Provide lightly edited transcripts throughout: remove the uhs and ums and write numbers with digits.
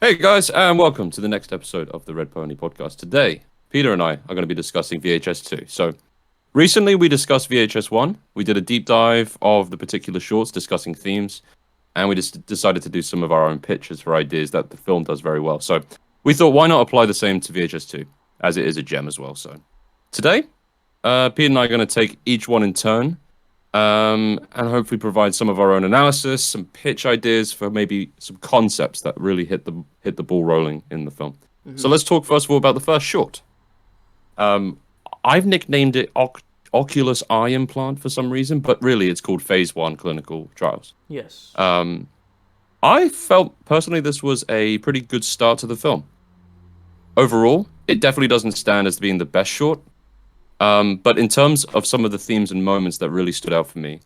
Hey guys, and welcome to the next episode of the Red Pony podcast. Today, Peter and I are going to be discussing VHS 2. So, recently we discussed VHS 1. We did a deep dive of the particular shorts discussing themes, and we just decided to do some of our own pitches for ideas that the film does very well. So, we thought, why not apply the same to VHS 2, as it is a gem as well. So, today, Peter and I are going to take each one in turn, and hopefully provide some of our own analysis, some pitch ideas for maybe some concepts that really hit the ball rolling in the film. Mm-hmm. So let's talk first of all about the first short. I've nicknamed it Oculus Eye Implant for some reason, but really it's called Phase 1 Clinical Trials. Yes. I felt personally this was a pretty good start to the film. Overall, it definitely doesn't stand as being the best short. But in terms of some of the themes and moments that really stood out for me,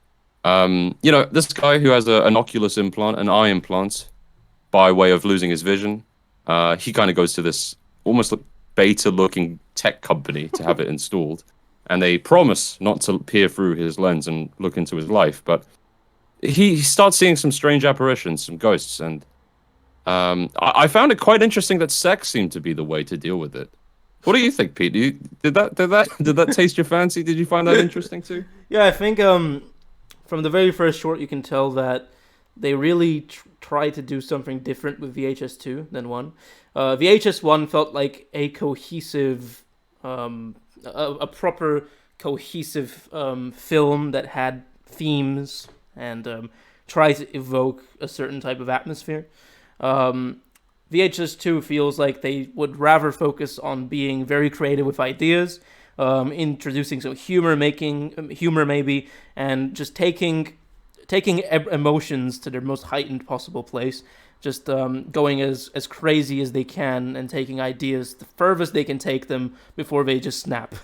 this guy who has an Oculus implant, an eye implant, by way of losing his vision, he kind of goes to this almost beta-looking tech company to have it installed, and they promise not to peer through his lens and look into his life, but he starts seeing some strange apparitions, some ghosts, and I found it quite interesting that sex seemed to be the way to deal with it. What do you think, Pete? Did that taste your fancy? Did you find that interesting too? Yeah, I think from the very first short, you can tell that they really try to do something different with VHS 2 than 1. VHS 1 felt like a cohesive, a proper cohesive film that had themes and tried to evoke a certain type of atmosphere. VHS 2 feels like they would rather focus on being very creative with ideas, introducing some humor maybe, and just taking emotions to their most heightened possible place, just going as crazy as they can and taking ideas the furthest they can take them before they just snap.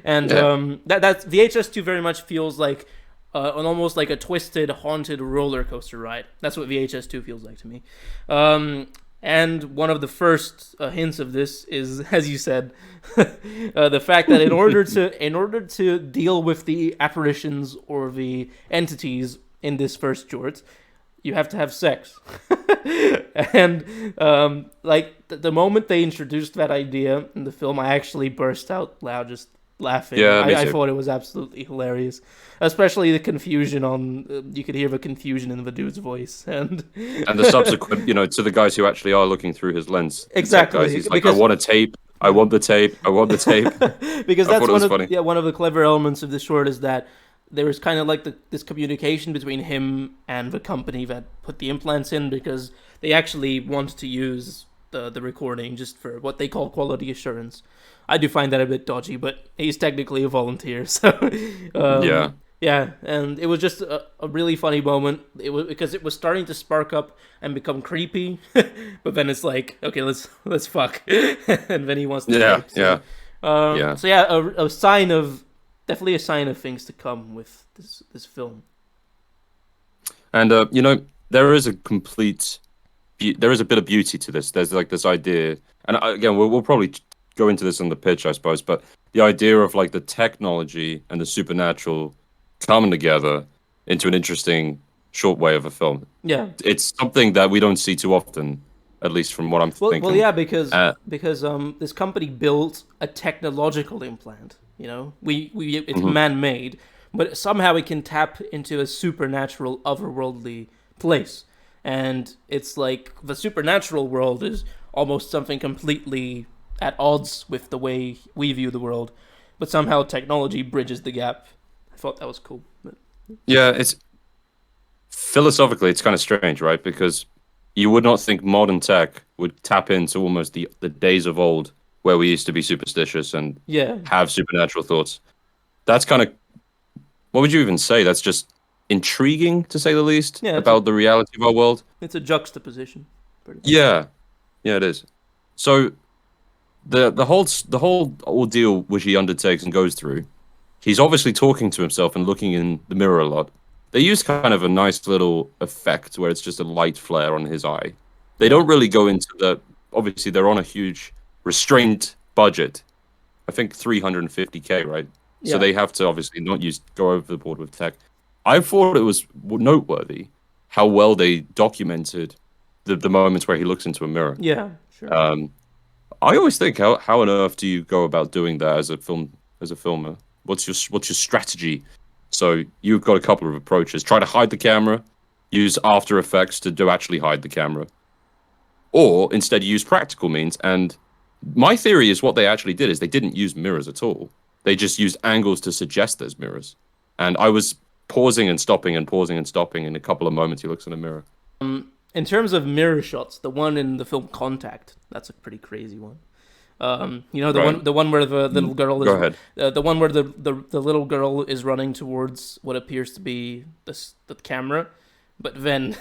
And that VHS 2 very much feels like an almost like a twisted, haunted roller coaster ride. That's what VHS 2 feels like to me. And one of the first hints of this is, as you said, the fact that in order to deal with the apparitions or the entities in this first short, you have to have sex. And the moment they introduced that idea in the film, I actually burst out loud just laughing. Yeah, I thought it was absolutely hilarious, especially the confusion you could hear the confusion in the dude's voice and the subsequent, to the guys who actually are looking through his lens. Exactly. Guys, he's like, I want a tape. I want the tape. I want the tape. Because that's one of the clever elements of this short is that there is kind of like this communication between him and the company that put the implants in, because they actually want to use the recording just for what they call quality assurance. I do find that a bit dodgy, but he's technically a volunteer, so yeah, and it was just a really funny moment. It was because it was starting to spark up and become creepy, but then it's like, okay, let's fuck, and then he wants to rape, so. So yeah, a sign of definitely a sign of things to come with this film. And there is a bit of beauty to this. There's like this idea, and again, we'll probably go into this in the pitch, I suppose, but the idea of like the technology and the supernatural coming together into an interesting short way of a film. Yeah, it's something that we don't see too often, at least from what I'm thinking. Well, yeah, because this company built a technological implant. It's man-made, but somehow it can tap into a supernatural, otherworldly place, and it's like the supernatural world is almost something completely at odds with the way we view the world, but somehow technology bridges the gap. I thought that was cool. Yeah, it's philosophically it's kind of strange, right? Because you would not think modern tech would tap into almost the days of old where we used to be superstitious and have supernatural thoughts. That's kind of, what would you even say? That's just intriguing, to say the least, about the reality of our world. It's a juxtaposition. Yeah, it is. So the whole ordeal which he undertakes and goes through, he's obviously talking to himself and looking in the mirror a lot. They use kind of a nice little effect where it's just a light flare on his eye. They don't really go into obviously they're on a huge restrained budget. I think 350K, right? Yeah. So they have to obviously not go over the board with tech. I thought it was noteworthy how well they documented the moments where he looks into a mirror. Yeah, sure. I always think, how on earth do you go about doing that as a filmer? What's your strategy? So you've got a couple of approaches. Try to hide the camera, use After Effects to actually hide the camera, or instead use practical means. And my theory is what they actually did is they didn't use mirrors at all. They just used angles to suggest there's mirrors. And I was pausing and stopping and pausing and stopping. In a couple of moments, he looks in a mirror. In terms of mirror shots, the one in the film Contact, that's a pretty crazy one. The one where the little girl is. Go ahead. The one where the little girl is running towards what appears to be the camera, but then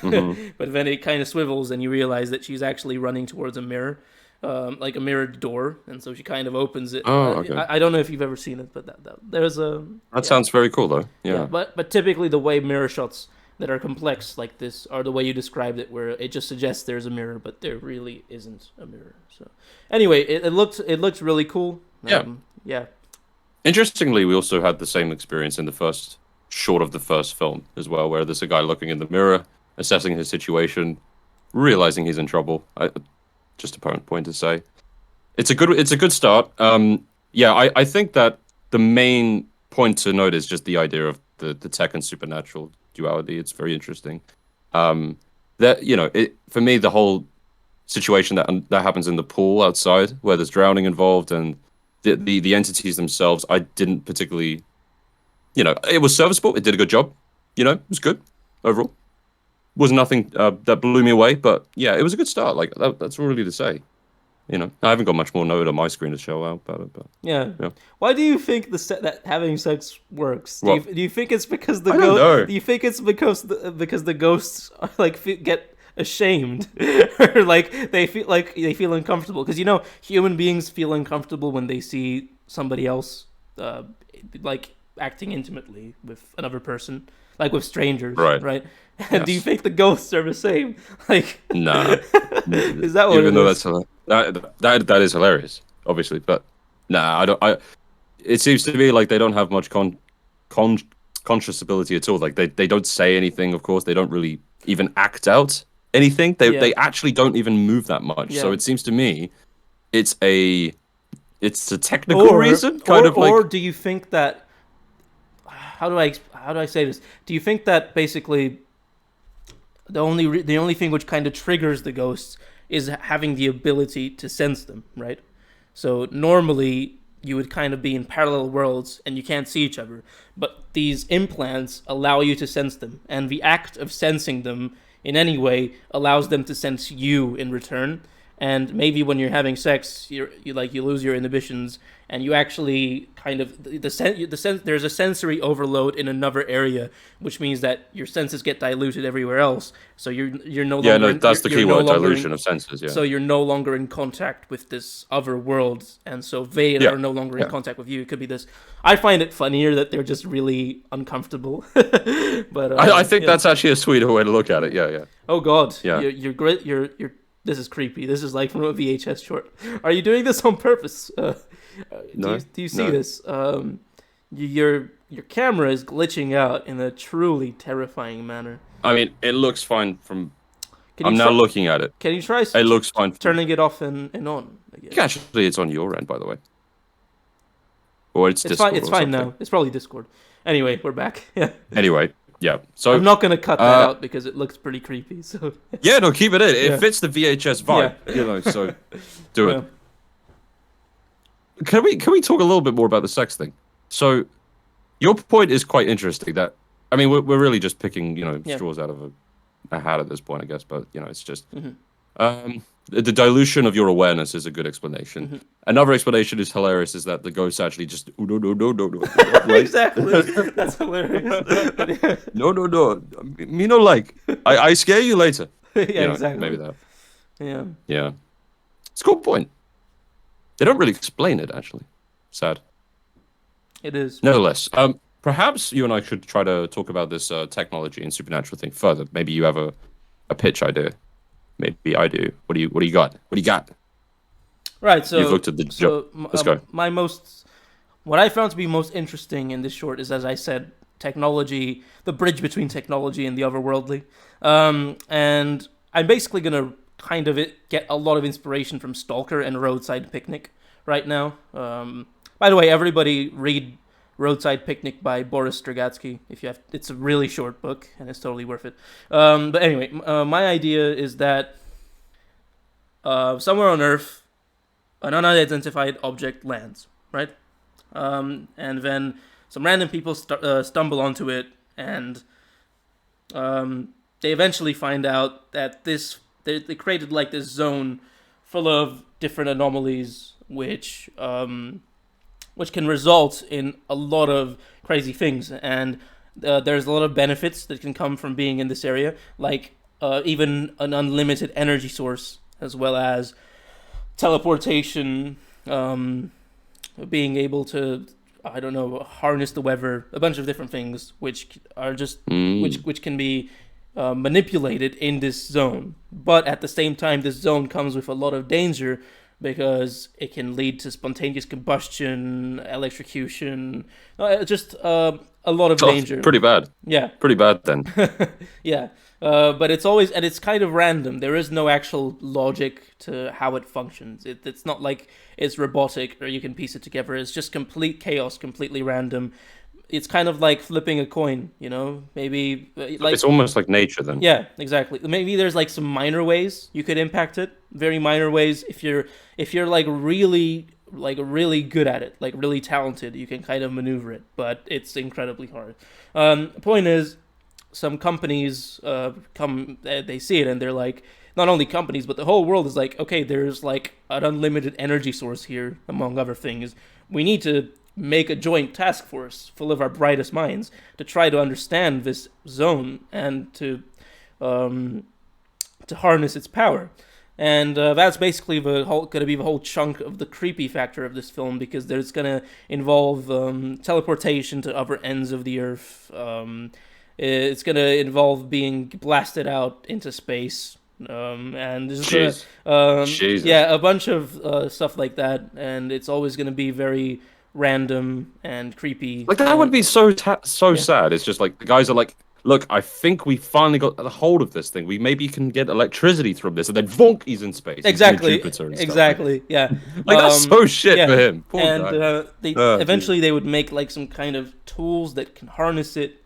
but then it kind of swivels and you realize that she's actually running towards a mirror, like a mirrored door, and so she kind of opens it. Oh, okay. I don't know if you've ever seen it, but there's a. That sounds very cool, though. Yeah. But typically the way mirror shots that are complex like this are the way you described it, where it just suggests there's a mirror, but there really isn't a mirror. So anyway, it looks really cool. Yeah. Interestingly, we also had the same experience in the first short of the first film as well, where there's a guy looking in the mirror, assessing his situation, realizing he's in trouble. Just a point to say, it's a good start. I think that the main point to note is just the idea of the tech and supernatural duality. It's very interesting. For me, the whole situation that happens in the pool outside, where there's drowning involved, and the entities themselves, I didn't particularly, it was serviceable. It did a good job. It was good overall. Was nothing that blew me away, but yeah, it was a good start. Like that's all really to say. I haven't got much more note on my screen to show out about it, but yeah. Why do you think that having sex works? Do you think it's because the I don't know. Do you think it's because the ghosts get ashamed or they feel uncomfortable? Because human beings feel uncomfortable when they see somebody else acting intimately with another person, like with strangers, right? And Yes. do you think the ghosts are the same? Nah. Is that what Even it though is? that is hilarious, obviously, but nah, I don't. It seems to me like they don't have much conscious ability at all. Like they don't say anything. Of course, they don't really even act out anything. They actually don't even move that much. So it seems to me, it's a technical reason, or do you think that? How do I say this? Do you think that basically the only thing which kind of triggers the ghosts is having the ability to sense them, right? So normally you would kind of be in parallel worlds and you can't see each other, but these implants allow you to sense them, and the act of sensing them in any way allows them to sense you in return. And maybe when you're having sex, you lose your inhibitions, and you actually kind of there's a sensory overload in another area, which means that your senses get diluted everywhere else. So you're no longer. Yeah, no, that's the key word: dilution of senses. Yeah. So you're no longer in contact with this other world, and so they are no longer in contact with you. It could be this. I find it funnier that they're just really uncomfortable. But I think that's actually a sweeter way to look at it. Yeah. Oh God. Yeah. You're great. You're. This is creepy. This is like from a VHS short. Are you doing this on purpose? No. Do you see this? Your camera is glitching out in a truly terrifying manner. I mean, it looks fine from. I'm now looking at it. Can you try? It looks fine. Turning it off and on. Again? Actually, it's on your end, by the way. Or it's Discord. Fine. It's fine now. It's probably Discord. Anyway, we're back. Yeah. Anyway. Yeah, so I'm not gonna cut that out because it looks pretty creepy. So yeah, no, keep it in. It fits the VHS vibe, so do it. Can we talk a little bit more about the sex thing? So your point is quite interesting. That I mean, we're really just picking straws out of a hat at this point, I guess. But it's just the dilution of your awareness is a good explanation. Mm-hmm. Another explanation is hilarious. Is that the ghosts actually just no. Right? Exactly. That's hilarious. No. Me no like. I scare you later. Yeah, exactly. Maybe that. Yeah. It's a cool point. They don't really explain it, actually. Sad. It is. Nevertheless, perhaps you and I should try to talk about this technology and supernatural thing further. Maybe you have a pitch idea. Maybe I do. What do you got? What do you got? Right. So you've looked at the job. Let's go. What I found to be most interesting in this short is, as I said, technology, the bridge between technology and the otherworldly. And I'm basically gonna kind of get a lot of inspiration from Stalker and Roadside Picnic right now. By the way, everybody read Roadside Picnic by Boris Strugatsky. If you have, it's a really short book and it's totally worth it. But anyway, my idea is that somewhere on Earth, an unidentified object lands, right? And then some random people stumble onto it, and they eventually find out that they created like this zone full of different anomalies, which can result in a lot of crazy things. And there's a lot of benefits that can come from being in this area, like even an unlimited energy source, as well as teleportation, being able to, I don't know, harness the weather, a bunch of different things which are just which can be manipulated in this zone. But at the same time, this zone comes with a lot of danger because it can lead to spontaneous combustion, electrocution, just a lot of danger. Pretty bad. Yeah. Pretty bad then. Yeah. But it's always, and it's kind of random. There is no actual logic to how it functions. It's not like it's robotic or you can piece it together. It's just complete chaos, completely random. It's kind of like flipping a coin, you know? Maybe like it's almost like nature then. Yeah, exactly. Maybe there's like some minor ways you could impact it. Very minor ways. If you're like really good at it, like really talented, you can kind of maneuver it, but it's incredibly hard. Point is, some companies they see it and they're like, not only companies, but the whole world is like, okay, there's like an unlimited energy source here, among other things. We need to make a joint task force full of our brightest minds to try to understand this zone and to harness its power. And that's basically going to be the whole chunk of the creepy factor of this film, because there's going to involve teleportation to other ends of the Earth. It's going to involve being blasted out into space. And there's a bunch of stuff like that. And it's always going to be very random and creepy. Like, that would be so sad. It's just like, the guys are like, look, I think we finally got a hold of this thing. We maybe can get electricity from this, and then vonk, he's in space. Exactly. Like, Yeah. Like, that's so shit for him. Poor and eventually they would make like some kind of tools that can harness it.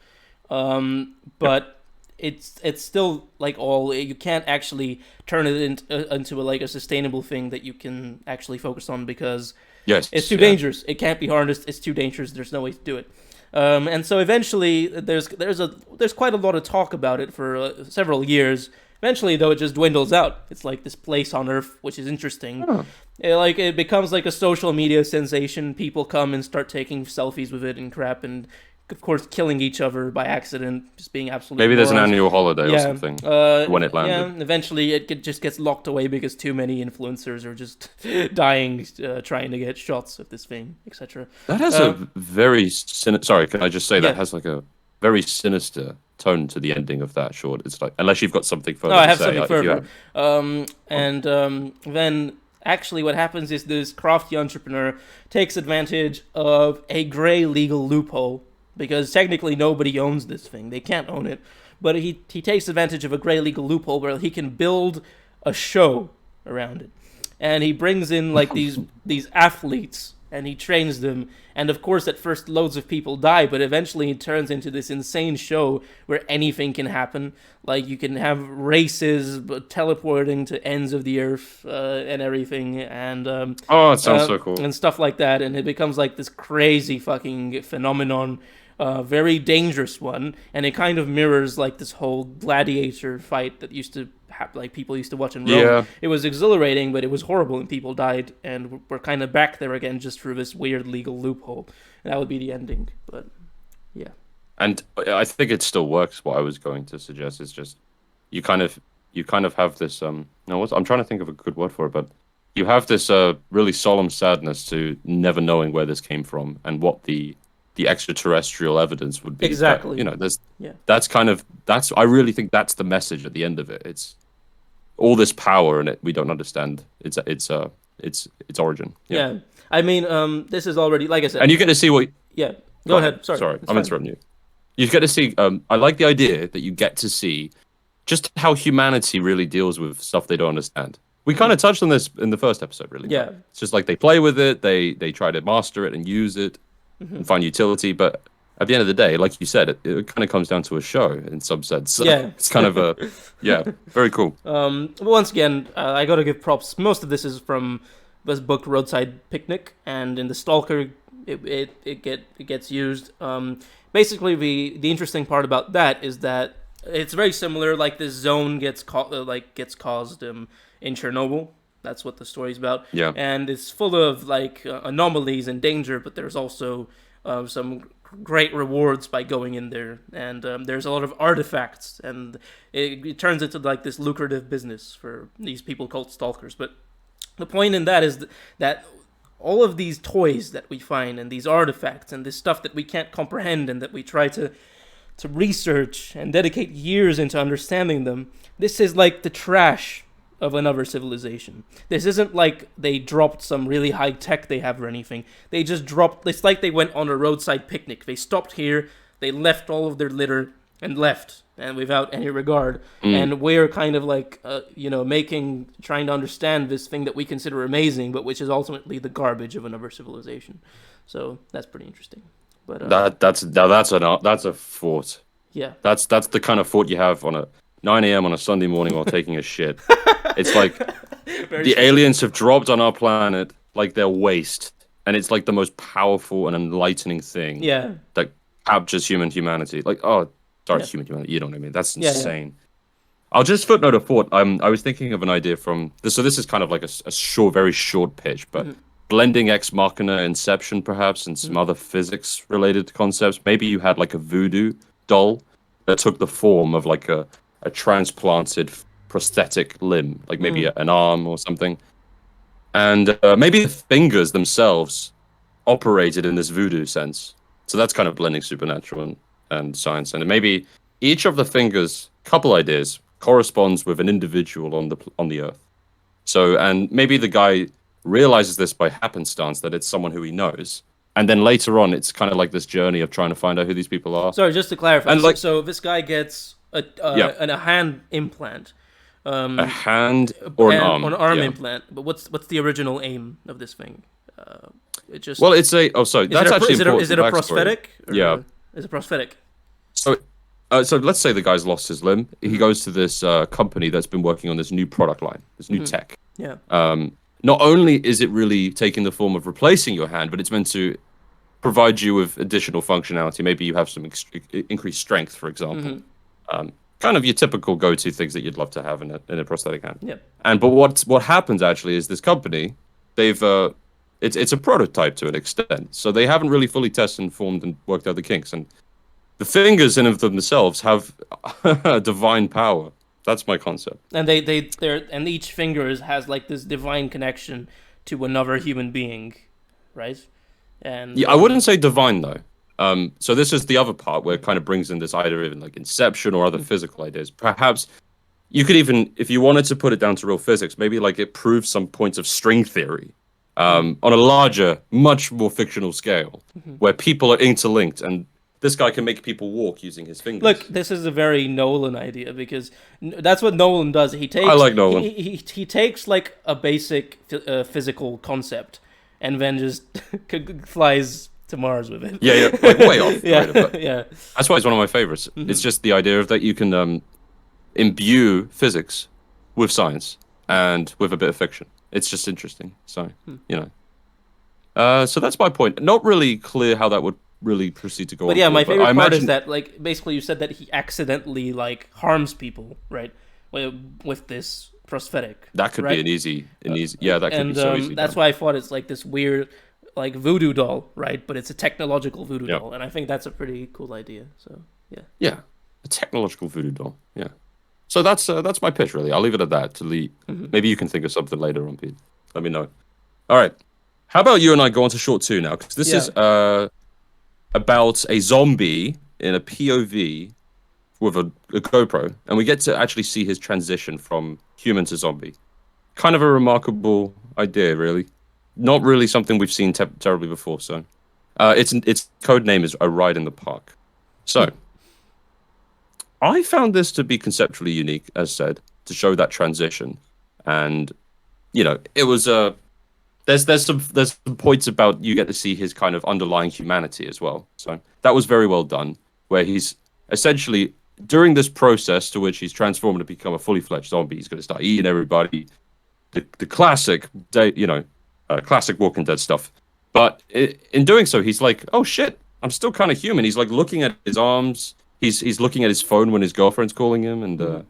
But it's still like you can't actually turn it into a sustainable thing that you can actually focus on, because it's too dangerous. It can't be harnessed. It's too dangerous. There's no way to do it. And so eventually, there's quite a lot of talk about it for several years. Eventually, though, it just dwindles out. It's like this place on Earth, which is interesting. It becomes like a social media sensation. People come and start taking selfies with it and crap, and of course, killing each other by accident, just being absolutely. Maybe there's an annual holiday or something when it landed. Yeah, eventually it just gets locked away because too many influencers are just dying trying to get shots of this thing, etc. That has a very sorry, can I just say that has like a very sinister tone to the ending of that short. It's like, unless you've got something further. No, I to have say, something further. Then actually what happens is this crafty entrepreneur takes advantage of a gray legal loophole. Because technically nobody owns this thing. They can't own it. But he takes advantage of a gray legal loophole where he can build a show around it. And he brings in like these athletes and he trains them. And of course at first loads of people die, but eventually it turns into this insane show where anything can happen. Like you can have races but teleporting to ends of the Earth and everything. And it sounds so cool. And stuff like that. And it becomes like this crazy fucking phenomenon. Very dangerous one, and it kind of mirrors like this whole gladiator fight that used to like people used to watch in Rome. Yeah. It was exhilarating, but it was horrible, and people died, and we're kind of back there again just through this weird legal loophole. And that would be the ending, but yeah. And I think it still works. What I was going to suggest is just you kind of have this I'm trying to think of a good word for it, but you have this really solemn sadness to never knowing where this came from and what the extraterrestrial evidence would be. Exactly. I really think that's the message at the end of it. It's all this power in it we don't understand its origin. Yeah. I mean, this is already, like I said. And you get to see what. Yeah. Go ahead. Sorry. I'm interrupting you. You get to see. I like the idea that you get to see just how humanity really deals with stuff they don't understand. We kind of touched on this in the first episode, really. Yeah. It's just like they play with it, they try to master it and use it and find utility, but at the end of the day, like you said, it kind of comes down to a show in some sense. So Yeah. it's kind of a, very cool. But once again, I gotta give props. Most of this is from this book, Roadside Picnic, and in the Stalker, it gets used. Basically, the interesting part about that is that it's very similar. Like this zone gets caused in Chernobyl. That's what the story's about. Yeah. And it's full of like anomalies and danger, but there's also some great rewards by going in there, and there's a lot of artifacts, and it turns into like this lucrative business for these people called stalkers. But the point in that is that all of these toys that we find and these artifacts and this stuff that we can't comprehend and that we try to research and dedicate years into understanding them, this is like the trash of another civilization. This isn't like they dropped some really high tech they have or anything. They just dropped, it's like they went on a roadside picnic. They stopped here, they left all of their litter and left, and without any regard. And we're kind of like, trying to understand this thing that we consider amazing, but which is ultimately the garbage of another civilization. So that's pretty interesting. But that's a thought. Yeah. That's the kind of thought you have on a 9 a.m. on a Sunday morning while taking a shit. It's like the aliens have dropped on our planet like they're waste, and it's like the most powerful and enlightening thing. Yeah. That captures humanity. Like, human humanity. You know what I mean? That's insane. Yeah. I'll just footnote a thought. I was thinking of an idea from this. So this is kind of like a short, very short pitch, but blending Ex Machina, Inception, perhaps, and some other physics-related concepts. Maybe you had like a voodoo doll that took the form of like a transplanted prosthetic limb, like maybe an arm or something. And maybe the fingers themselves operated in this voodoo sense. So that's kind of blending supernatural and science. And maybe each of the fingers, couple ideas, corresponds with an individual on the Earth. So, and maybe the guy realizes this by happenstance, that it's someone who he knows. And then later on, it's kind of like this journey of trying to find out who these people are. Sorry, just to clarify. And like, so this guy gets a hand implant. A hand or an arm. An arm implant. But what's the original aim of this thing? It just. Well, it's a. Oh, sorry. That's actually important. Is it a prosthetic? Yeah. Is it prosthetic? So let's say the guy's lost his limb. He goes to this company that's been working on this new product line, this new tech. Yeah. Not only is it really taking the form of replacing your hand, but it's meant to provide you with additional functionality. Maybe you have some increased strength, for example. Kind of your typical go-to things that you'd love to have in a prosthetic hand. Yeah. But what happens actually is this company, they've it's a prototype to an extent, so they haven't really fully tested and formed and worked out the kinks. And the fingers in of themselves have divine power. That's my concept. And and each finger has like this divine connection to another human being, right? And yeah, I wouldn't say divine though. So this is the other part where it kind of brings in this idea of like Inception or other physical ideas. Perhaps you could even, if you wanted to put it down to real physics, maybe like it proves some points of string theory on a larger, much more fictional scale, where people are interlinked and this guy can make people walk using his fingers. Look, this is a very Nolan idea because that's what Nolan does. I like Nolan. He takes like a basic physical concept and then just flies to Mars with it. Yeah, like way off. Yeah, right, yeah. That's why it's one of my favorites. It's just the idea of that you can imbue physics with science and with a bit of fiction. It's just interesting. So, so that's my point. Not really clear how that would really proceed to go on. But yeah, my favorite part is that, like, basically you said that he accidentally, like, harms people, right? With this prosthetic. That could be an easy, yeah, that could be so easy. That's why I thought it's like this weird, like, voodoo doll, right? But it's a technological voodoo doll, and I think that's a pretty cool idea. So yeah. Yeah, a technological voodoo doll. Yeah. So that's my pitch, really. I'll leave it at that. Maybe you can think of something later on, Pete. Let me know. All right. How about you and I go on to short 2 now? Because this is about a zombie in a POV with a GoPro, and we get to actually see his transition from human to zombie. Kind of a remarkable idea, really. Not really something we've seen terribly before. So, its code name is A Ride in the Park. So, I found this to be conceptually unique, as said, to show that transition, and it was there's some points about you get to see his kind of underlying humanity as well. So that was very well done, where he's essentially during this process to which he's transformed to become a fully fledged zombie. He's going to start eating everybody, the classic classic Walking Dead stuff. But in doing so, he's like, oh shit, I'm still kind of human. He's like looking at his arms. He's looking at his phone when his girlfriend's calling him, and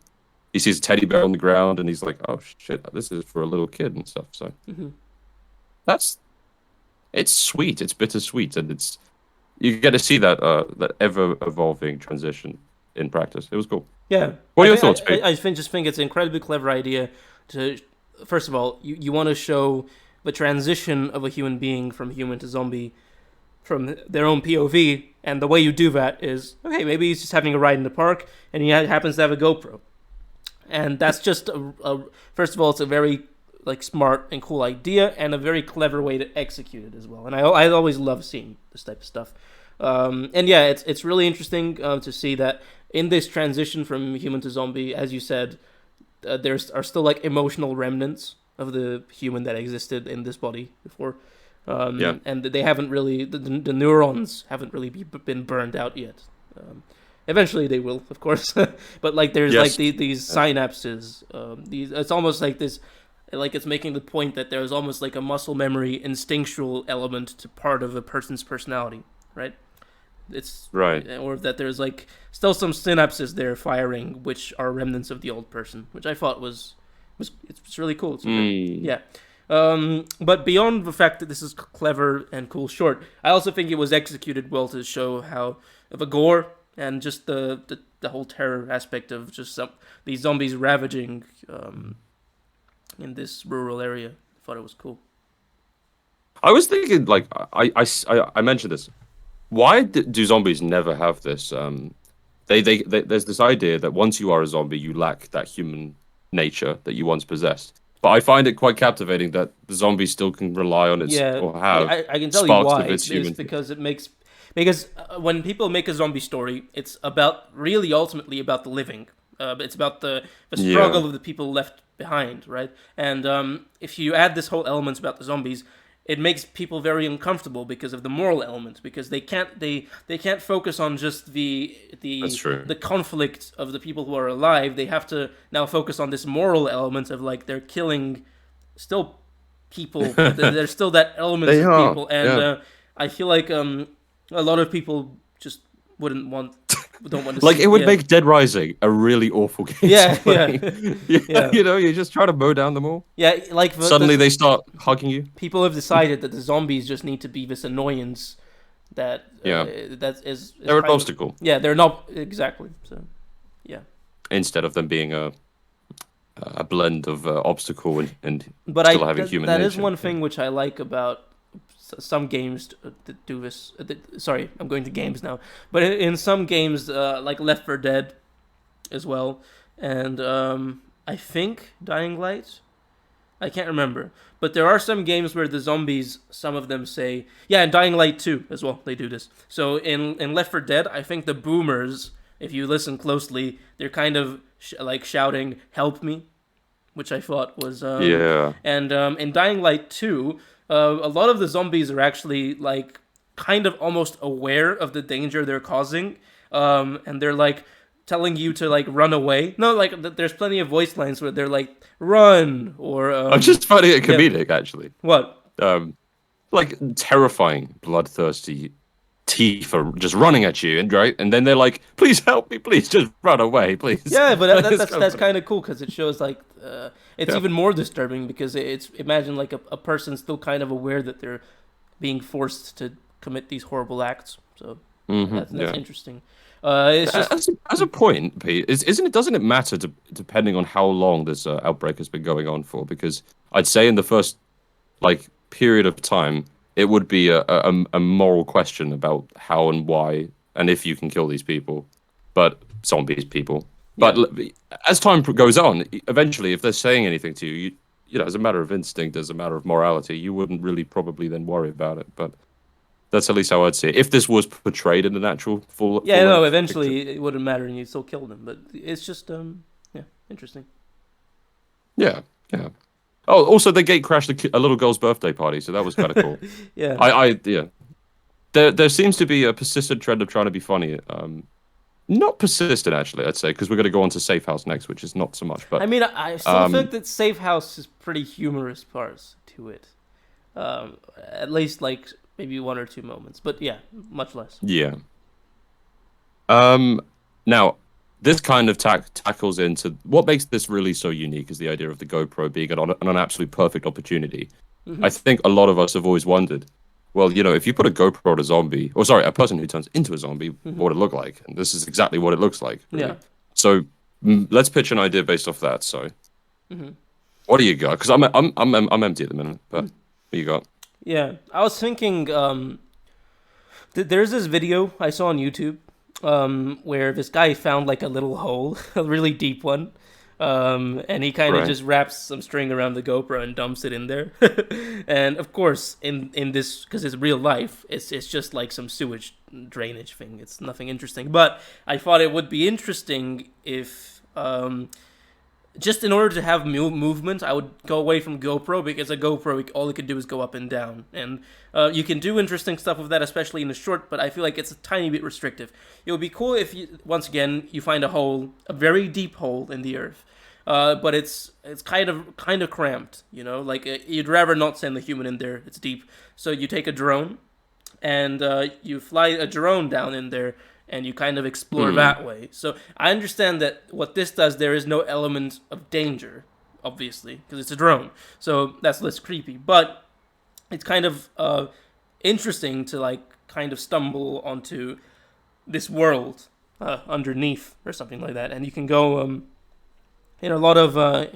he sees a teddy bear on the ground, and he's like, oh shit, this is for a little kid and stuff. So it's sweet. It's bittersweet, and you get to see that that ever evolving transition in practice. It was cool. Yeah. What are your thoughts, Pete? I just think it's an incredibly clever idea to, first of all, you want to show the transition of a human being from human to zombie from their own POV, and the way you do that is, okay, maybe he's just having a ride in the park, and he happens to have a GoPro. And that's just, first of all, it's a very smart and cool idea, and a very clever way to execute it as well. And I always love seeing this type of stuff. And yeah, it's really interesting to see that in this transition from human to zombie, as you said, there are still emotional remnants of the human that existed in this body before. And they haven't really, the neurons haven't really been burned out yet. Eventually they will, of course. But there's these synapses. It's almost like this. It's making the point that there's almost a muscle memory, instinctual element to part of a person's personality, right? It's right, or that there's still some synapses there firing, which are remnants of the old person, which I thought was it's really cool. Yeah. But beyond the fact that this is clever and cool short, I also think it was executed well to show how the gore and just the whole terror aspect of just these zombies ravaging in this rural area. I thought it was cool. I was thinking, I mentioned this. Why do zombies never have this? There's this idea that once you are a zombie, you lack that human nature that you once possessed. But I find it quite captivating that the zombie still can rely on its or have I can tell you why. It's because when people make a zombie story, it's ultimately about the living. It's about the struggle of the people left behind, right? And if you add this whole element about the zombies, it makes people very uncomfortable because of the moral element, because they can't focus on just the conflict of the people who are alive. They have to now focus on this moral element of they're killing still people. There's still that element of people, and I feel like a lot of people just don't want to see it would make Dead Rising a really awful game. Yeah. You just try to mow down them all. Yeah, suddenly they start hugging you. People have decided that the zombies just need to be this annoyance that that is they're an obstacle. They're not exactly. So yeah. Instead of them being a blend of obstacle and but still having human nature. That is one thing which I like about some games that do this. Sorry, I'm going to games now. But in some games, like Left 4 Dead, as well, and I think Dying Light, I can't remember. But there are some games where the zombies, some of them say, and Dying Light 2 as well. They do this. So in Left 4 Dead, I think the boomers, if you listen closely, they're kind of shouting, "Help me," which I thought was And in Dying Light 2. A lot of the zombies are actually kind of almost aware of the danger they're causing, and they're telling you to run away. No, there's plenty of voice lines where they're run or. I'm just finding it comedic, actually. What? Terrifying, bloodthirsty teeth are just running at you, and then they're like, "Please help me, please just run away, please." Yeah, but that's kind of cool because it shows it's even more disturbing because it's imagine a person still kind of aware that they're being forced to commit these horrible acts. So that's interesting. It's just as a point, Pete, doesn't it matter depending on how long this outbreak has been going on for? Because I'd say in the first period of time, it would be a moral question about how and why and if you can kill these people, but zombies people. But as time goes on, eventually, if they're saying anything to you, as a matter of instinct, as a matter of morality, you wouldn't really probably then worry about it. But That's at least how I'd see it. If this was portrayed in an actual full. Yeah, no, full-length eventually picture. it wouldn't matter and you still kill them, but it's just yeah, interesting. Yeah, yeah. Oh, also they gate crashed a little girl's birthday party, so that was kind of cool. Yeah. Yeah. There seems to be a persistent trend of trying to be funny. Not persistent actually, I'd say, because we're going to go on to Safe House next, which is not so much. I But mean, I still think that Safe House is pretty humorous parts to it. At least like maybe one or two moments, but yeah, much less. yeah. Now this kind of tackles into what makes this really so unique is the idea of the GoPro being an absolute perfect opportunity. I think a lot of us have always wondered, well, if you put a GoPro on a zombie, or sorry, a person who turns into a zombie, what would it look like? And this is exactly what it looks like. Really. Yeah. So let's pitch an idea based off that. So, what do you got? Because I'm empty at the minute. But what you got? Yeah, I was thinking. There's this video I saw on YouTube, where this guy found like a little hole, a really deep one, and he kind of Right. just wraps some string around the GoPro and dumps it in there. And of course, in this, because it's real life, it's just like some sewage drainage thing. It's nothing interesting. But I thought it would be interesting if just in order to have movement, I would go away from GoPro, because a GoPro, all it could do is go up and down. And you can do interesting stuff with that, especially in the short, but I feel like it's a tiny bit restrictive. It would be cool if, once again, you find a hole, a very deep hole in the earth. But it's kind of cramped, like you'd rather not send the human in there, it's deep. So you take a drone, and you fly a drone down in there, and you kind of explore that way. So I understand that what this does, there is no element of danger, obviously, because it's a drone. So that's less creepy. But it's kind of interesting to like kind of stumble onto this world underneath or something like that, and you can go in a lot of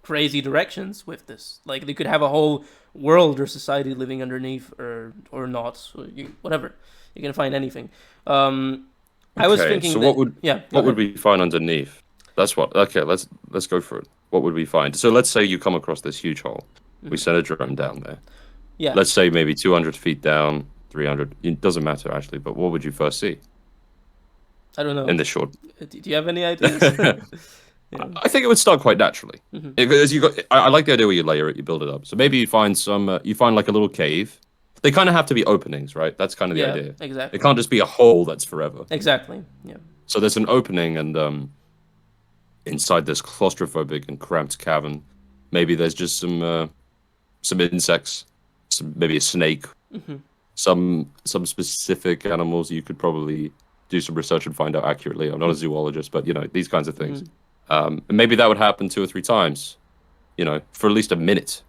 crazy directions with this. Like they could have a whole world or society living underneath, or not, so whatever. You can find anything. I was thinking. So that, what would we find underneath? That's what. Okay, let's go for it. What would we find? So let's say you come across this huge hole. We send a drone down there. Yeah. Let's say maybe 200 feet down, 300. It doesn't matter actually. But what would you first see I don't know. in the short? Do you have any ideas? Yeah. I think it would start quite naturally. Because I like the idea where you layer it, you build it up. So maybe you find like a little cave. They kind of have to be openings, right? That's kind of the idea. Exactly. It can't just be a hole that's forever. Exactly. Yeah. So there's an opening, and inside this claustrophobic and cramped cavern, maybe there's just some insects, maybe a snake, some specific animals. You could probably do some research and find out accurately. I'm not a zoologist, but these kinds of things. And maybe that would happen 2 or 3 times, for at least a minute.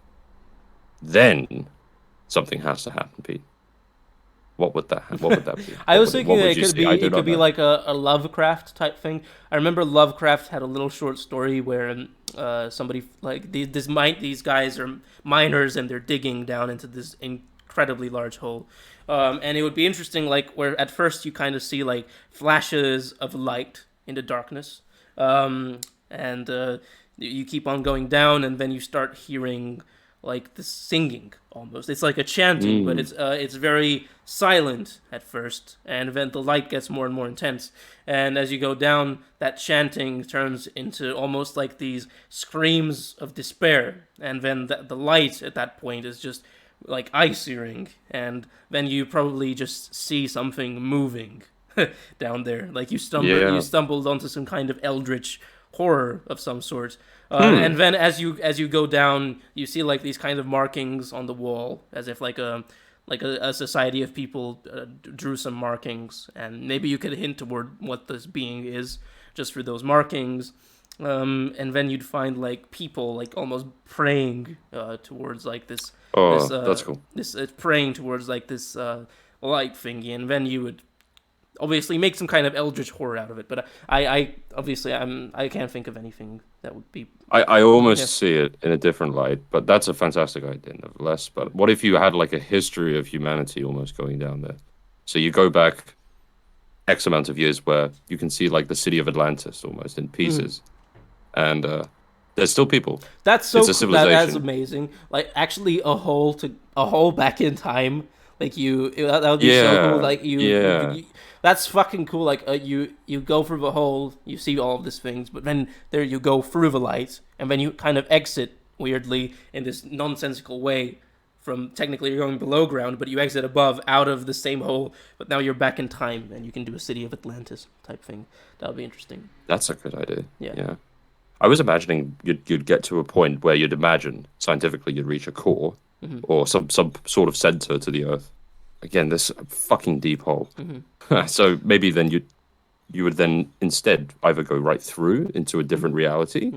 Then something has to happen, Pete. What would that be? I was thinking that it could be know. like a Lovecraft type thing. I remember Lovecraft had a little short story where somebody like these guys are miners and they're digging down into this incredibly large hole. And it would be interesting, like where at first you kind of see like flashes of light in the darkness, and you keep on going down, and then you start hearing like the singing almost. It's like a chanting, but it's very silent at first, and then the light gets more and more intense. And as you go down, that chanting turns into almost like these screams of despair, and then the light at that point is just like eye-searing, and then you probably just see something moving down there, like you stumbled onto some kind of eldritch horror of some sort. And then as you go down, you see like these kind of markings on the wall, as if like a society of people drew some markings, and maybe you could hint toward what this being is just through those markings. And then you'd find like people like almost praying towards like this. That's cool. This praying towards like this light thingy, and then you would obviously make some kind of eldritch horror out of it. But I can't think of anything that would be. I almost see it in a different light, but that's a fantastic idea, nevertheless. But what if you had like a history of humanity almost going down there? So you go back X amount of years where you can see like the city of Atlantis almost in pieces, and there's still people. That's so It's a cool. civilization. That's amazing. Like actually a hole back in time, Like that would be so cool. Like Yeah. that's fucking cool. Like you go through the hole, you see all of these things, but then there you go through the light, and then you kind of exit weirdly in this nonsensical way. From technically you're going below ground, but you exit above out of the same hole. But now you're back in time, and you can do a City of Atlantis type thing. That would be interesting. That's a good idea. Yeah. I was imagining you'd get to a point where you'd imagine scientifically you'd reach a core or some sort of center to the Earth. Again, this fucking deep hole. So maybe then you would then instead either go right through into a different reality,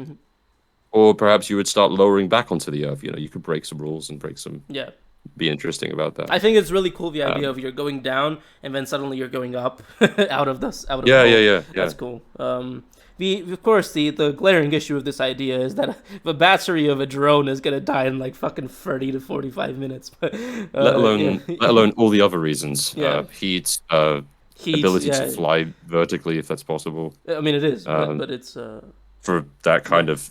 or perhaps you would start lowering back onto the Earth. You know, you could break some rules and be interesting about that. I think it's really cool the idea of you're going down and then suddenly you're going up out of the hole. Yeah. That's cool. Of course, the glaring issue of this idea is that the battery of a drone is gonna die in like fucking 30 to 45 minutes. But, let alone all the other reasons. Yeah. Heat, Heat, ability to fly vertically if that's possible. I mean, it is, but it's for that kind of.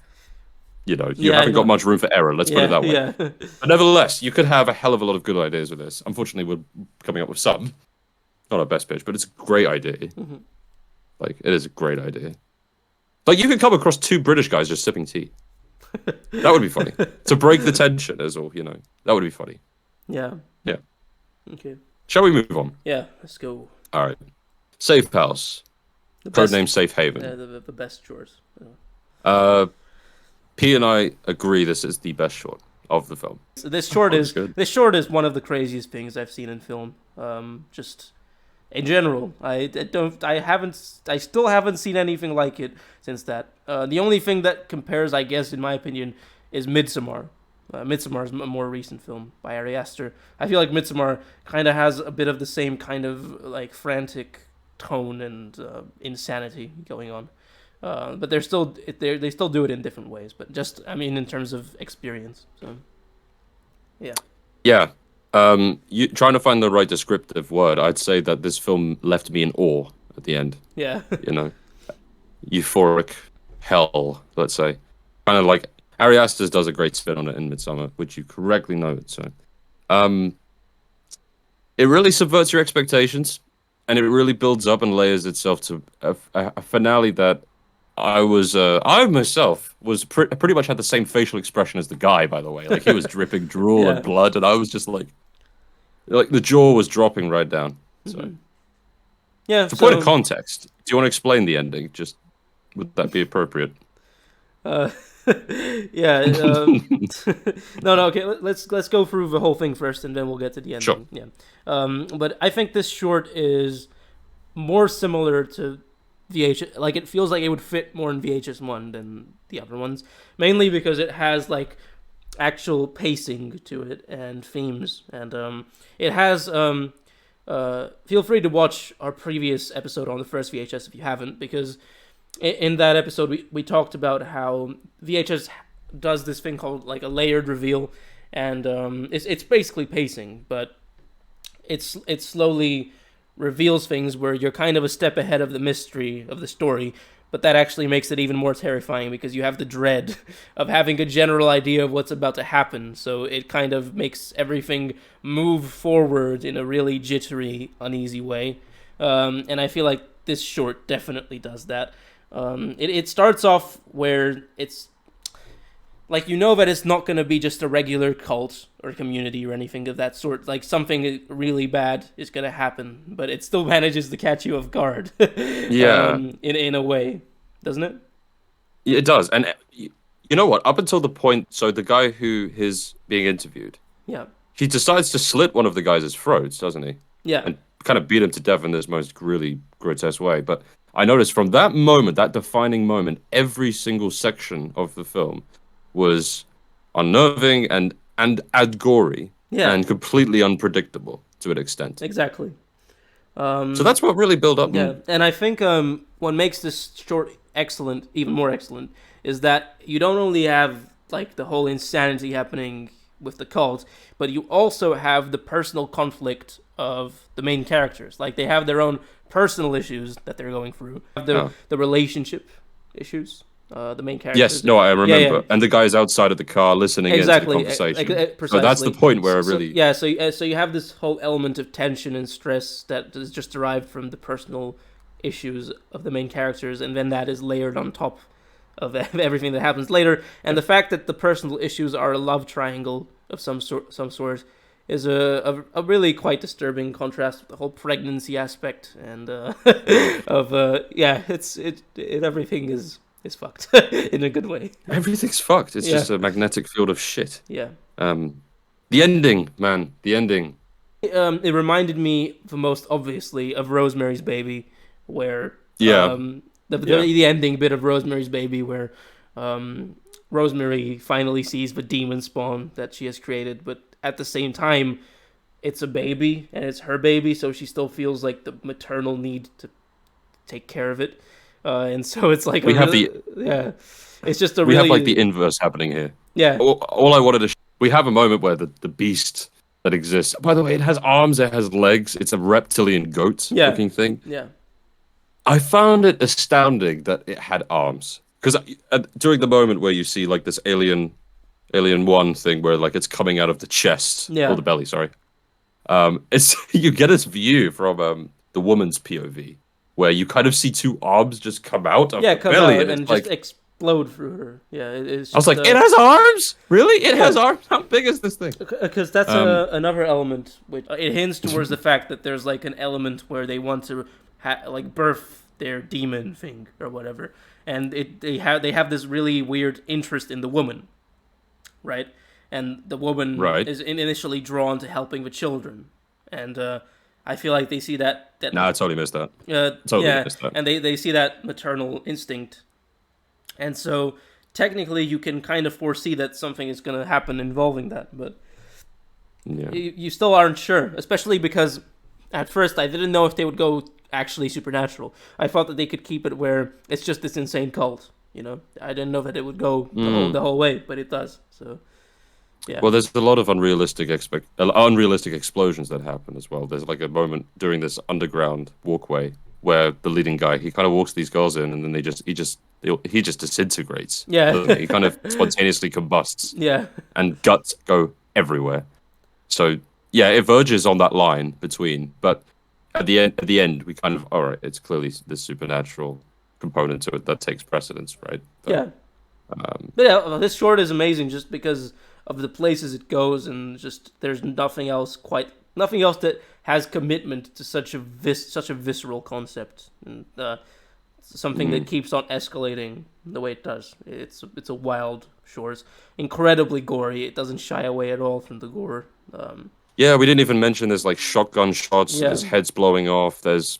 You know, you haven't got much room for error. Let's put it that way. Yeah. But nevertheless, you could have a hell of a lot of good ideas with this. Unfortunately, we're coming up with some. Not our best pitch, but it's a great idea. Like, it is a great idea. Like, you could come across two British guys just sipping tea. That would be funny. To break the tension, is all, you know. That would be funny. Yeah. Yeah. Okay. Shall we move on? Yeah, let's go. All right. Safe House. Codename Safe Haven. The best chores. P and I agree this is the best short of the film. So this short is one of the craziest things I've seen in film. Just in general, I still haven't seen anything like it since that. The only thing that compares, I guess, in my opinion, is Midsommar. Midsommar is a more recent film by Ari Aster. I feel like Midsommar kind of has a bit of the same kind of like frantic tone and insanity going on. But they still do it in different ways. But just, I mean, in terms of experience. So, yeah. Yeah. You trying to find the right descriptive word. I'd say that this film left me in awe at the end. Yeah. You know, euphoric hell. Let's say, kind of like Ari Aster does a great spin on it in Midsommar, which you correctly noted. So, it really subverts your expectations, and it really builds up and layers itself to a finale that. I myself was pretty much had the same facial expression as the guy, by the way. Like, he was dripping drool and blood, and I was just like the jaw was dropping right down. So, yeah. For point of context, do you want to explain the ending? Just would that be appropriate? Yeah. No. Okay. Let's go through the whole thing first, and then we'll get to the ending. Sure. Yeah. But I think this short is more similar to VHS, like it feels like it would fit more in VHS 1 than the other ones, mainly because it has like actual pacing to it and themes, and it has feel free to watch our previous episode on the first VHS if you haven't, because in that episode we talked about how VHS does this thing called like a layered reveal, and it's basically pacing, but it's slowly reveals things where you're kind of a step ahead of the mystery of the story, but that actually makes it even more terrifying because you have the dread of having a general idea of what's about to happen, so it kind of makes everything move forward in a really jittery, uneasy way, and I feel like this short definitely does that. It starts off where it's like, you know that it's not going to be just a regular cult or community or anything of that sort. Like, something really bad is going to happen, but it still manages to catch you off guard. Yeah. In a way, doesn't it? It does. And you know what? Up until the point, so the guy who is being interviewed, yeah, he decides to slit one of the guys' throats, doesn't he? Yeah. And kind of beat him to death in this most really grotesque way. But I noticed from that moment, that defining moment, every single section of the film was unnerving and gory, and completely unpredictable to an extent. Exactly. So that's what really built up. Yeah, and I think what makes this short excellent, even more excellent, is that you don't only have like the whole insanity happening with the cult, but you also have the personal conflict of the main characters. Like, they have their own personal issues that they're going through. The relationship issues. The main character. Yes, no, I Yeah, remember. yeah. And the guy's outside of the car listening into the Exactly, conversation. precisely. So that's the point where I So, really... yeah, so you have this whole element of tension and stress that is just derived from the personal issues of the main characters, and then that is layered on top of everything that happens later. And the fact that the personal issues are a love triangle of some sort is a really quite disturbing contrast with the whole pregnancy aspect and everything is fucked in a good way. Everything's fucked. It's Yeah. just a magnetic field of shit. Yeah. The ending, man. The ending. It reminded me the most obviously of Rosemary's Baby, where Yeah. the ending bit of Rosemary's Baby, where Rosemary finally sees the demon spawn that she has created, but at the same time, it's a baby and it's her baby, so she still feels like the maternal need to take care of it, and so it's like it's just a we really have like the inverse happening here. yeah. All I wanted to we have a moment where the beast that exists. By the way, it has arms, it has legs. It's a reptilian goat looking thing. Yeah. I found it astounding that it had arms, because during the moment where you see like this Alien 1 thing where like it's coming out of the chest or the belly, sorry. It's you get this view from the woman's POV where you kind of see two arms just come out of the belly and like, just explode through her. Yeah, it's just, I was like, it has arms? Really? It has arms? How big is this thing? Because that's another element which it hints towards the fact that there's like an element where they want to like birth their demon thing or whatever, and they have this really weird interest in the woman, right? And the woman is initially drawn to helping the children, and I feel like they see that. No, I totally missed that. Missed that. And they see that maternal instinct, and so technically you can kind of foresee that something is going to happen involving that, but you still aren't sure, especially because at first I didn't know if they would go actually supernatural. I thought that they could keep it where it's just this insane cult. You know, I didn't know that it would go the whole way, but it does. So, yeah. Well, there's a lot of unrealistic explosions that happen as well. There's like a moment during this underground walkway where the leading guy, he kind of walks these girls in, and then he just disintegrates. Yeah. He kind of spontaneously combusts. Yeah. And guts go everywhere. So yeah, it verges on that line between, but at the end, we kind of, all right, it's clearly the supernatural component to it that takes precedence, right? But, but this short is amazing just because of the places it goes, and just there's nothing else that has commitment to such a visceral concept, and something that keeps on escalating the way it does. It's a wild short. It's incredibly gory. It doesn't shy away at all from the gore. Yeah, we didn't even mention there's like shotgun shots. Yeah. There's heads blowing off. There's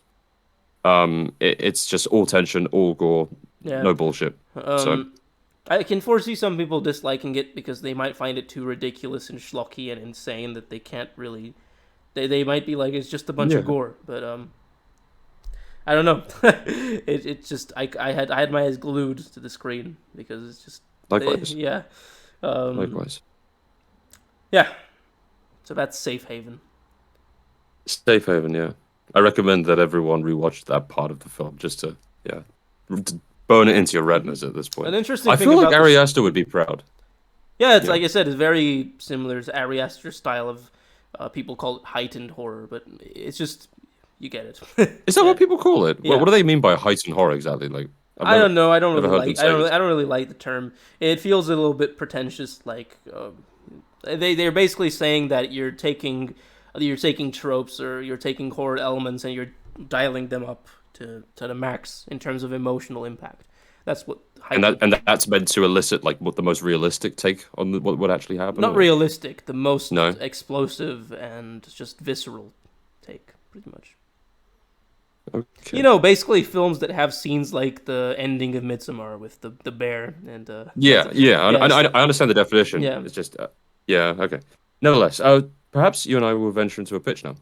it's just all tension, all gore, no bullshit. So I can foresee some people disliking it because they might find it too ridiculous and schlocky and insane that they can't really. They might be like, it's just a bunch of gore, but I don't know. It's just I had my eyes glued to the screen because it's just likewise. Likewise. Yeah. So that's Safe Haven. Safe Haven, yeah. I recommend that everyone rewatch that part of the film just to burn it into your retinas at this point. An interesting I thing feel like about Ari Aster would be proud. Yeah, it's like I said, it's very similar to Ari Aster's style of people call it heightened horror, but it's just you get it. Is that what people call it? Yeah. What do they mean by heightened horror exactly? Like I don't know. I don't really like the term. It feels a little bit pretentious. Like they're basically saying that you're taking tropes or you're taking horror elements and you're dialing them up to the max in terms of emotional impact. That's what and that's meant to elicit like what the most realistic take on what actually happened. Not realistic, the most explosive and just visceral take, pretty much. Okay. You know, basically films that have scenes like the ending of Midsommar with the bear and I understand the definition. Yeah, it's just okay. Nevertheless, perhaps you and I will venture into a pitch now.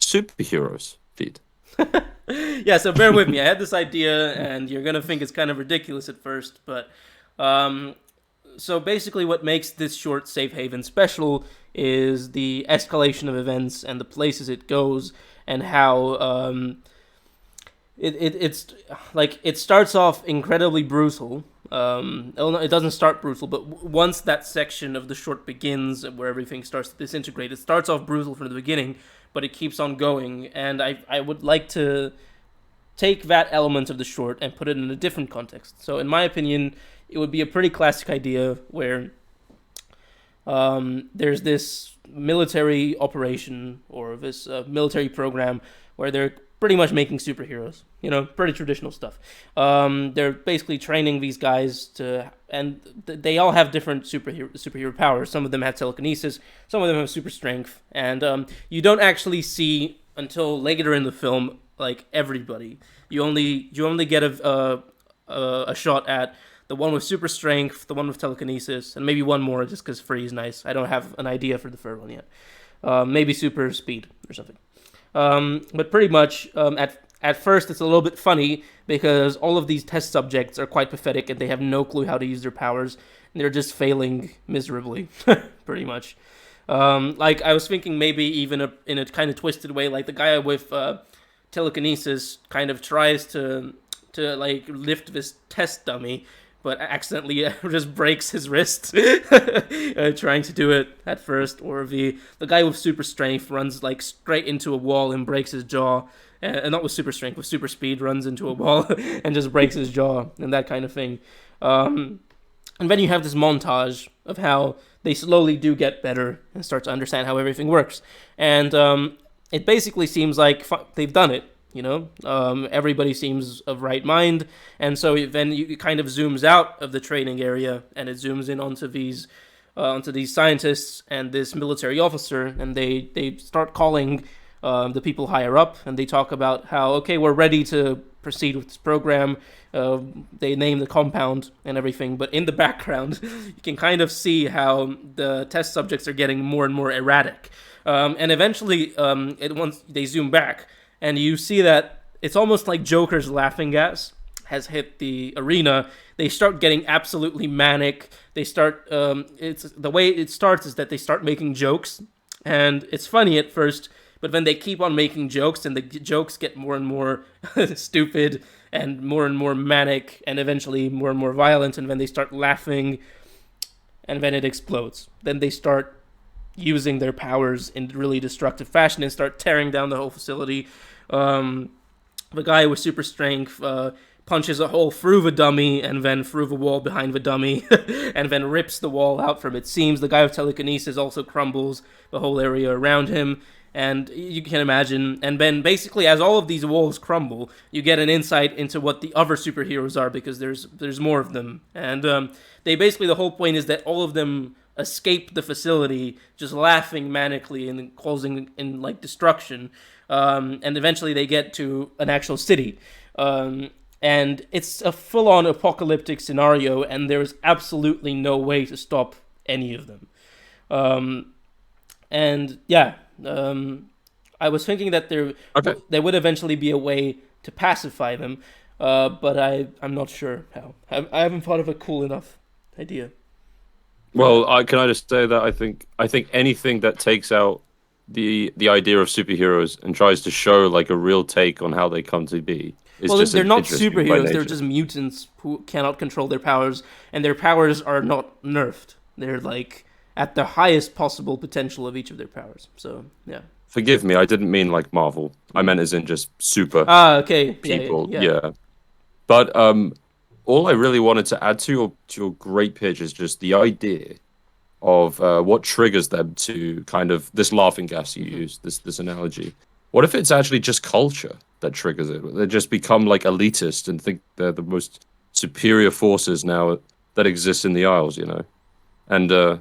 Superheroes feed. Yeah, so bear with me. I had this idea, and you're gonna think it's kind of ridiculous at first, but so basically, what makes this short Safe Haven special is the escalation of events and the places it goes, and how it's like it starts off incredibly brutal. Oh, no, it doesn't start brutal, but once that section of the short begins, where everything starts to disintegrate, it starts off brutal from the beginning, but it keeps on going. And I would like to take that element of the short and put it in a different context. So, in my opinion, it would be a pretty classic idea where there's this military operation or this military program where they're pretty much making superheroes. You know, pretty traditional stuff. They're basically training these guys to, and they all have different superhero powers. Some of them have telekinesis, some of them have super strength, and you don't actually see until later in the film like everybody. You only get a shot at the one with super strength, the one with telekinesis, and maybe one more just because free is nice. I don't have an idea for the third one yet. Maybe super speed or something. But pretty much at first it's a little bit funny because all of these test subjects are quite pathetic and they have no clue how to use their powers. And they're just failing miserably, pretty much. Like I was thinking maybe even in a kind of twisted way, like the guy with telekinesis kind of tries to like lift this test dummy, but accidentally just breaks his wrist trying to do it at first. Or the guy with super strength runs like straight into a wall and breaks his jaw. And not with super strength, with super speed, runs into a wall and just breaks his jaw and that kind of thing. And then you have this montage of how they slowly do get better and start to understand how everything works. And it basically seems like they've done it. You know, everybody seems of right mind, and so then it kind of zooms out of the training area, and it zooms in onto these scientists and this military officer, and they start calling the people higher up, and they talk about how, okay, we're ready to proceed with this program. They name the compound and everything, but in the background, you can kind of see how the test subjects are getting more and more erratic, and eventually, once they zoom back. And you see that it's almost like Joker's laughing gas has hit the arena. They start getting absolutely manic. They start, it's the way it starts is that they start making jokes. And it's funny at first, but then they keep on making jokes, and the jokes get more and more stupid and more manic, and eventually more and more violent. And then they start laughing, and then it explodes. Then they start using their powers in really destructive fashion and start tearing down the whole facility. The guy with super strength punches a hole through the dummy and then through the wall behind the dummy and then rips the wall out from its seams. The guy with telekinesis also crumbles the whole area around him, and you can imagine. And then basically as all of these walls crumble, you get an insight into what the other superheroes are, because there's more of them. And they basically, the whole point is that all of them escape the facility just laughing manically and causing in like destruction, and eventually they get to an actual city, and it's a full-on apocalyptic scenario, and there's absolutely no way to stop any of them. And yeah, I was thinking that there would eventually be a way to pacify them, but I'm not sure how. I haven't thought of a cool enough idea. Well, can I just say that I think anything that takes out the idea of superheroes and tries to show like a real take on how they come to be is just they're not interesting by superheroes. nature. They're just mutants who cannot control their powers, and their powers are not nerfed. They're like at the highest possible potential of each of their powers. So yeah. Forgive me, I didn't mean like Marvel. I meant as in just super okay. people. Yeah. But all I really wanted to add to your great pitch is just the idea of what triggers them to kind of this laughing gas you use, this analogy. What if it's actually just culture that triggers it? They just become like elitist and think they're the most superior forces now that exist in the Isles, you know? And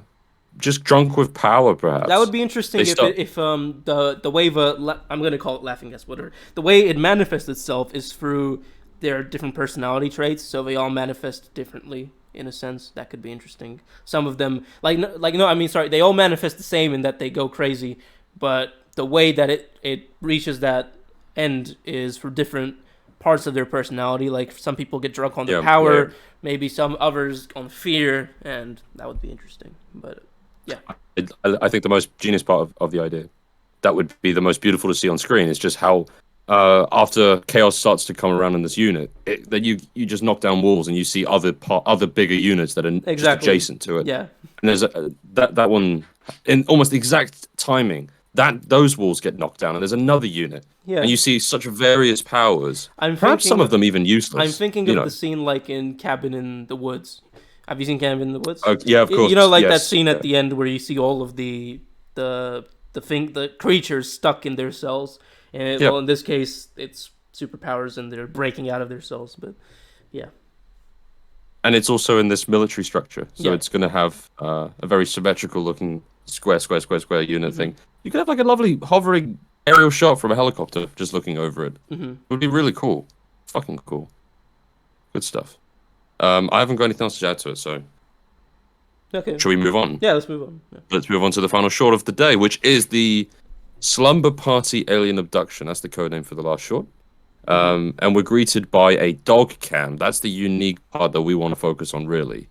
just drunk with power, perhaps. That would be interesting if the way I'm going to call it laughing gas, whatever. The way it manifests itself is through their different personality traits, so they all manifest differently in a sense. That could be interesting. Some of them, they all manifest the same in that they go crazy, but the way that it reaches that end is for different parts of their personality. Like some people get drunk on their power, maybe some others on fear, and that would be interesting. But yeah, I think the most genius part of the idea, that would be the most beautiful to see on screen, is just how after chaos starts to come around in this unit, that you just knock down walls and you see other bigger units that are just Exactly. adjacent to it. Yeah. And there's that one in almost the exact timing that those walls get knocked down, and there's another unit, Yeah. and you see such various powers. Perhaps some of them even useless. I'm thinking you of know. the scene like in Cabin in the Woods. Have you seen Cabin in the Woods? Yeah, of course. You know, like that Yes. scene Yeah. at the end where you see all of the creatures stuck in their cells. And Yeah. well, in this case, it's superpowers and they're breaking out of their cells. But yeah, And it's also in this military structure, so Yeah. it's going to have a very symmetrical looking square unit Mm-hmm. thing. You could have like a lovely hovering aerial shot from a helicopter just looking over it. Mm-hmm. It would be really cool. Fucking cool. Good stuff. I haven't got anything else to add to it, so Okay. shall we move on? Yeah, let's move on. Yeah. Let's move on to the final short of the day, which is the Slumber Party Alien Abduction. That's the code name for the last short. And we're greeted by a dog cam. That's the unique part that we want to focus on, really.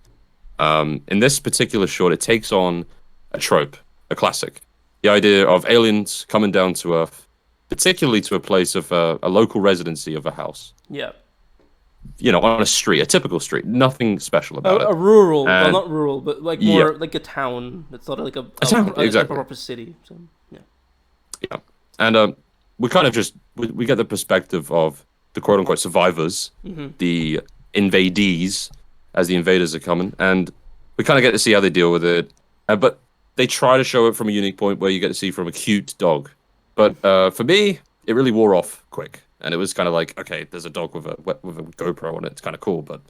In this particular short, it takes on a trope, a classic. The idea of aliens coming down to Earth, particularly to a place of a local residency of a house. Yeah. On a street, a typical street. Nothing special about it. A rural, well, And- not rural, but like Yeah. more like a town. It's not like a town, exactly. a proper city. So yeah. Yeah. And we kind of just we get the perspective of the quote unquote survivors, the invadees, as the invaders are coming, and we kind of get to see how they deal with it. But they try to show it from a unique point where you get to see from a cute dog. But for me, it really wore off quick, and it was kind of like, okay, there's a dog with a GoPro on it. It's kind of cool, but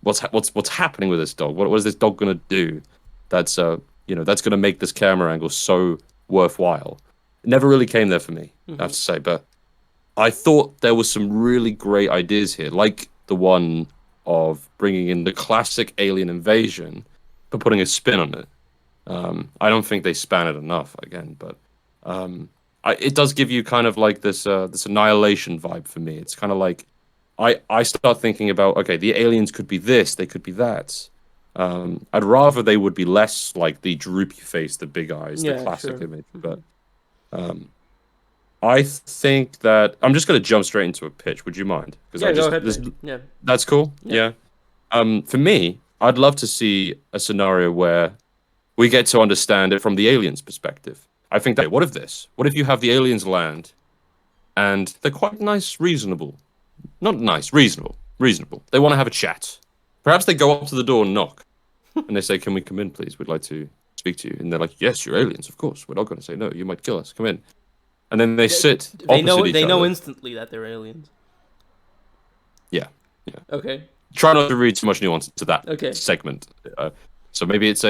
what's happening with this dog? What is this dog gonna do? That's that's gonna make this camera angle so worthwhile. It never really came there for me, I have to say, but I thought there was some really great ideas here, like the one of bringing in the classic alien invasion, but putting a spin on it. I don't think they span it enough, again, but it does give you kind of like this annihilation vibe for me. It's kind of like I start thinking about, okay, the aliens could be this, they could be that. I'd rather they would be less like the droopy face, the big eyes, the classic image, but. I think that I'm just going to jump straight into a pitch. Would you mind? Yeah, go ahead. Yeah. That's cool. Yeah. For me, I'd love to see a scenario where we get to understand it from the aliens' perspective. I think that what if you have the aliens land, and they're quite nice, reasonable, not nice, reasonable. They want to have a chat. Perhaps they go up to the door and knock, and they say, "Can we come in, please? We'd like to speak to you." And they're like, "Yes, you're aliens, of course. We're not going to say no. You might kill us. Come in." And then they sit opposite each They know other. instantly that they're aliens. Yeah. Okay. Try not to read too much nuance into that segment. So maybe it's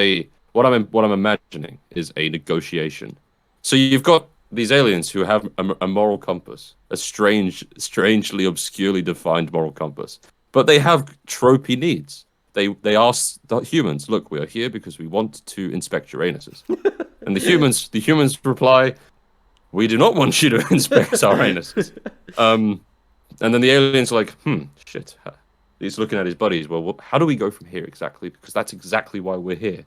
what I'm imagining is a negotiation. So you've got these aliens who have a moral compass, a strangely obscurely defined moral compass, but they have tropey needs. They ask the humans, "Look, we are here because we want to inspect your anuses," and the humans reply, "We do not want you to inspect our anuses." And then the aliens are like, shit. He's looking at his buddies. Well, how do we go from here exactly? Because that's exactly why we're here.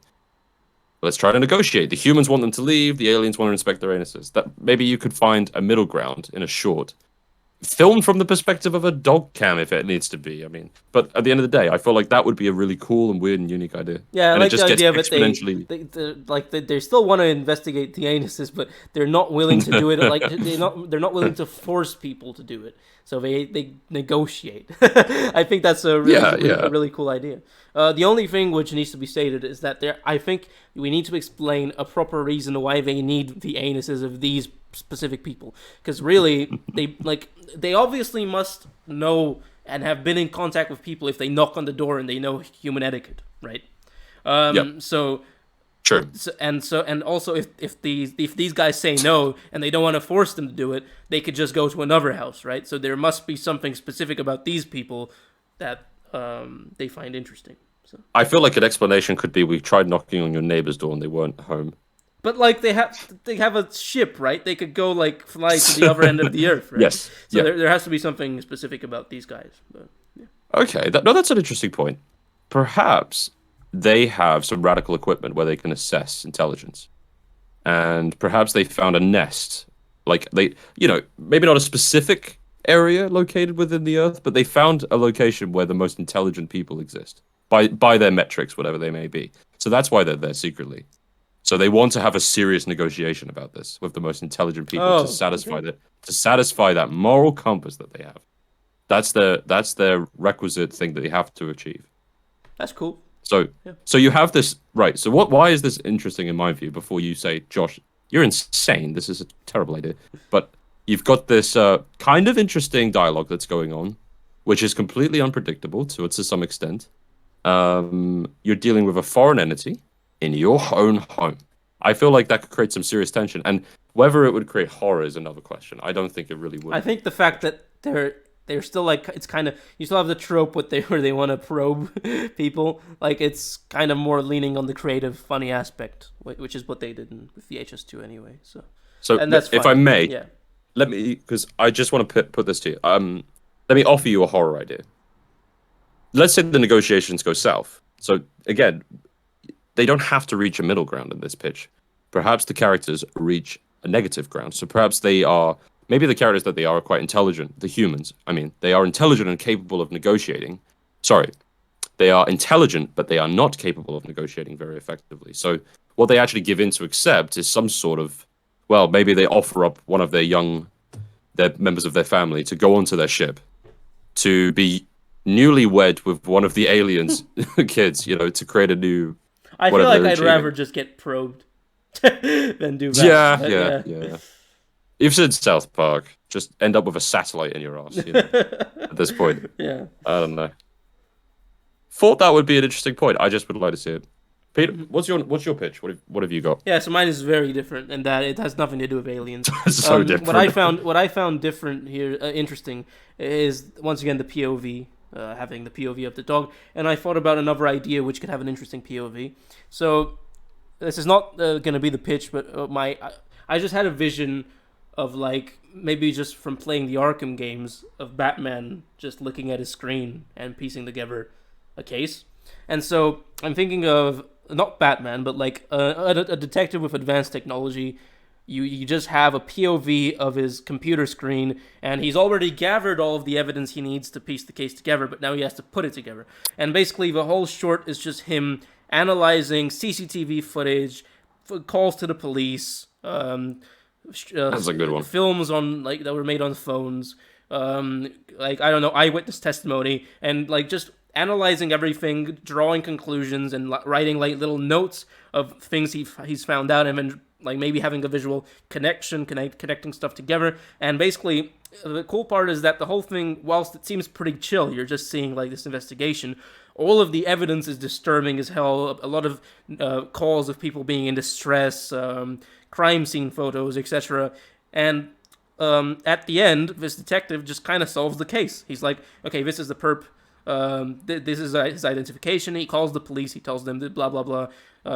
Let's try to negotiate. The humans want them to leave. The aliens want to inspect their anuses. That maybe you could find a middle ground in a short, filmed from the perspective of a dog cam if it needs to be. I mean, but at the end of the day, I feel like that would be a really cool and weird and unique idea. Yeah, I and like it just the idea of gets it. exponentially. They still want to investigate the anuses, but they're not willing to do it. Like they're not willing to force people to do it. So they negotiate. I think that's a really cool idea. The only thing which needs to be stated is that I think we need to explain a proper reason why they need the anuses of these specific people. Because really, they obviously must know and have been in contact with people if they knock on the door and they know human etiquette, right? So. Sure. And also if these guys say no and they don't want to force them to do it, they could just go to another house, right? So there must be something specific about these people that they find interesting. So I feel like an explanation could be we tried knocking on your neighbor's door and they weren't home. But like they have a ship, right? They could go like fly to the other end of the earth, right? Yes. So there has to be something specific about these guys. But, yeah. Okay. That's an interesting point. Perhaps they have some radical equipment where they can assess intelligence. And perhaps they found a nest Like maybe not a specific area located within the Earth, but they found a location where the most intelligent people exist by their metrics, whatever they may be. So that's why they're there secretly. So they want to have a serious negotiation about this with the most intelligent people to satisfy that moral compass that they have. That's their requisite thing that they have to achieve. That's cool. So you have this right. So why is this interesting in my view? Before you say, Josh, you're insane. This is a terrible idea. But you've got this kind of interesting dialogue that's going on, which is completely unpredictable to some extent. You're dealing with a foreign entity in your own home. I feel like that could create some serious tension, and whether it would create horror is another question. I don't think it really would. I think the fact that they're still like, it's kind of, you still have the trope where they want to probe people. Like, it's kind of more leaning on the creative, funny aspect, which is what they did in VHS 2 anyway. So and that's if fine. I may, yeah. Let me, because I just want to put this to you. Let me offer you a horror idea. Let's say the negotiations go south. So again, they don't have to reach a middle ground in this pitch. Perhaps the characters reach a negative ground. So perhaps maybe the characters that they are quite intelligent. The humans, I mean, they are intelligent and capable of negotiating. Sorry, they are intelligent, but they are not capable of negotiating very effectively. So what they actually give in to accept is some sort of, well, maybe they offer up one of their members of their family to go onto their ship to be newlywed with one of the aliens' kids, to create a new. I feel like I'd rather just get probed than do that. Yeah. You've seen South Park. Just end up with a satellite in your ass. At this point, Yeah. I don't know. Thought that would be an interesting point. I just would like to see it. Peter, what's your pitch? What have you got? Yeah, so mine is very different in that it has nothing to do with aliens. So different. What I found different here, interesting, is once again the POV. Having the POV of the dog, and I thought about another idea which could have an interesting POV. So this is not going to be the pitch, but I just had a vision of, like, maybe just from playing the Arkham games, of Batman just looking at his screen and piecing together a case. And so I'm thinking of not Batman, but like a detective with advanced technology. You just have a POV of his computer screen, and he's already gathered all of the evidence he needs to piece the case together, but now he has to put it together. And basically the whole short is just him analyzing CCTV footage, calls to the police, that's a good one. films on that were made on phones, eyewitness testimony, and just analyzing everything, drawing conclusions, and writing little notes of things he's found out, and then maybe having a visual connecting stuff together. And basically, the cool part is that the whole thing, whilst it seems pretty chill, you're just seeing this investigation, all of the evidence is disturbing as hell. A lot of calls of people being in distress, crime scene photos, etc. And at the end, this detective just kind of solves the case. He's like, okay, this is the perp. This is his identification. He calls the police. He tells them blah blah blah.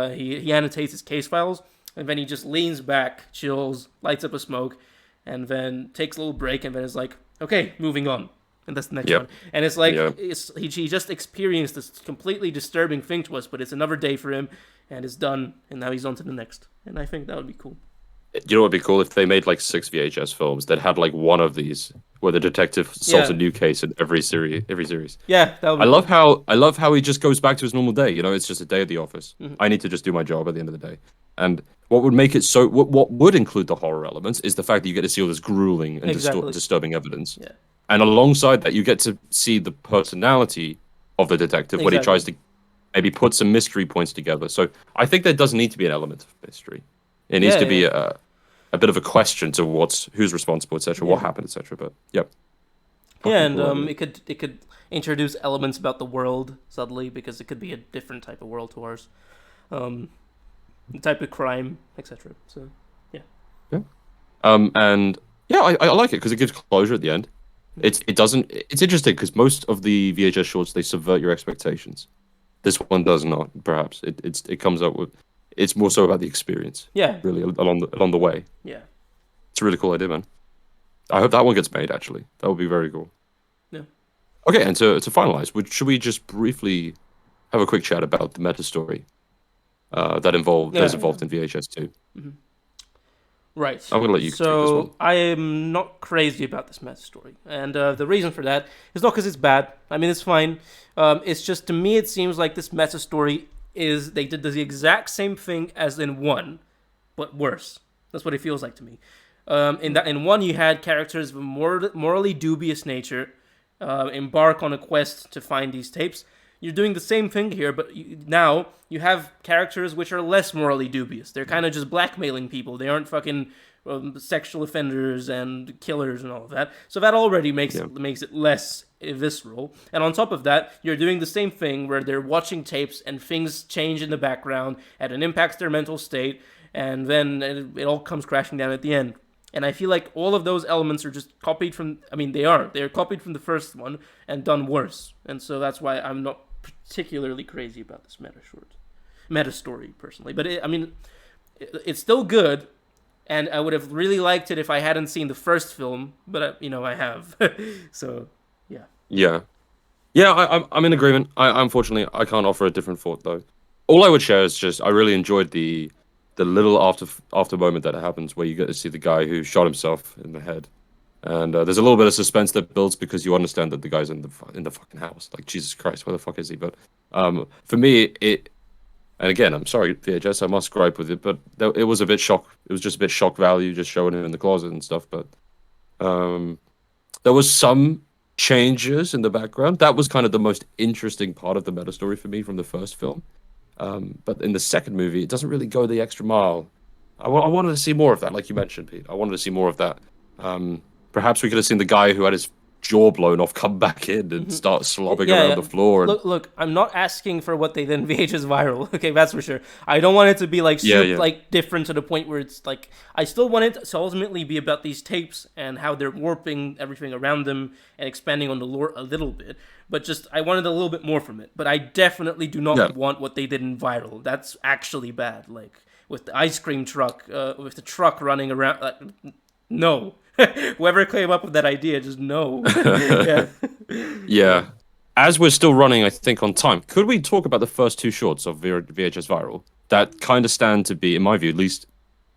He annotates his case files, and then he just leans back, chills, lights up a smoke, and then takes a little break, and then is like, okay, moving on. And that's the next one. And it's like, he just experienced this completely disturbing thing to us, but it's another day for him, and it's done, and now he's on to the next. And I think that would be cool. You know what would be cool if they made 6 VHS films that had one of these where the detective solves a new case in every series. Yeah, that would be I love how he just goes back to his normal day. It's just a day at the office. Mm-hmm. I need to just do my job at the end of the day. And what would make it so? What would include the horror elements is the fact that you get to see all this grueling and disturbing evidence. Yeah. And alongside that, you get to see the personality of the detective when he tries to maybe put some mystery points together. So I think there does need to be an element of mystery. It needs to be a bit of a question to who's responsible, etc., what happened, etc. But yep. Yeah, and it could introduce elements about the world subtly, because it could be a different type of world to ours, the type of crime, etc. So yeah. Yeah. And yeah, I like it because it gives closure at the end. It's interesting because most of the VHS shorts, they subvert your expectations. This one does not. Perhaps it comes up with. It's more so about the experience. Yeah. Really, along the way. Yeah. It's a really cool idea, man. I hope that one gets made. Actually, that would be very cool. Yeah. Okay, and to finalize, should we just briefly have a quick chat about the meta story that is involved in VHS 2? Mm-hmm. Right. I'm gonna let you take this one. So I am not crazy about this meta story, and the reason for that is not because it's bad. I mean, it's fine. It's just to me, it seems like this meta story is they did the exact same thing as in one, but worse. That's what it feels like to me. In one, you had characters of a morally dubious nature embark on a quest to find these tapes. You're doing the same thing here, but now you have characters which are less morally dubious. They're kind of just blackmailing people. They aren't fucking sexual offenders and killers and all of that. So that already makes it less visceral. And on top of that, you're doing the same thing where they're watching tapes and things change in the background and it impacts their mental state, and then it all comes crashing down at the end. And I feel like all of those elements are just copied from. I mean, they're copied from the first one and done worse. And so that's why I'm not particularly crazy about this meta story personally. But it's still good, and I would have really liked it if I hadn't seen the first film. But I have. So yeah. Yeah. I'm in agreement. Unfortunately I can't offer a different thought though. All I would share is just I really enjoyed the little after moment that happens where you get to see the guy who shot himself in the head. And there's a little bit of suspense that builds because you understand that the guy's in the fucking house. Like, Jesus Christ, where the fuck is he? But for me, and again, I'm sorry, VHS, I must gripe with it, but it was a bit shock. It was just a bit shock value, just showing him in the closet and stuff. But there was some changes in the background. That was kind of the most interesting part of the meta story for me from the first film. But in the second movie, it doesn't really go the extra mile. I wanted to see more of that, like you mentioned, Pete. I wanted to see more of that. Perhaps we could have seen the guy who had his jaw blown off come back in and start slobbing around the floor. And... Look, I'm not asking for what they did in VHS Viral. Okay, that's for sure. I don't want it to be like like different to the point where it's like I still want it to ultimately be about these tapes and how they're warping everything around them and expanding on the lore a little bit. But just I wanted a little bit more from it. But I definitely do not want what they did in Viral. That's actually bad. Like with the ice cream truck, with the truck running around. No. Whoever came up with that idea, just no. Yeah. As we're still running, I think, on time, could we talk about the first two shorts of VHS Viral that kind of stand to be, in my view, at least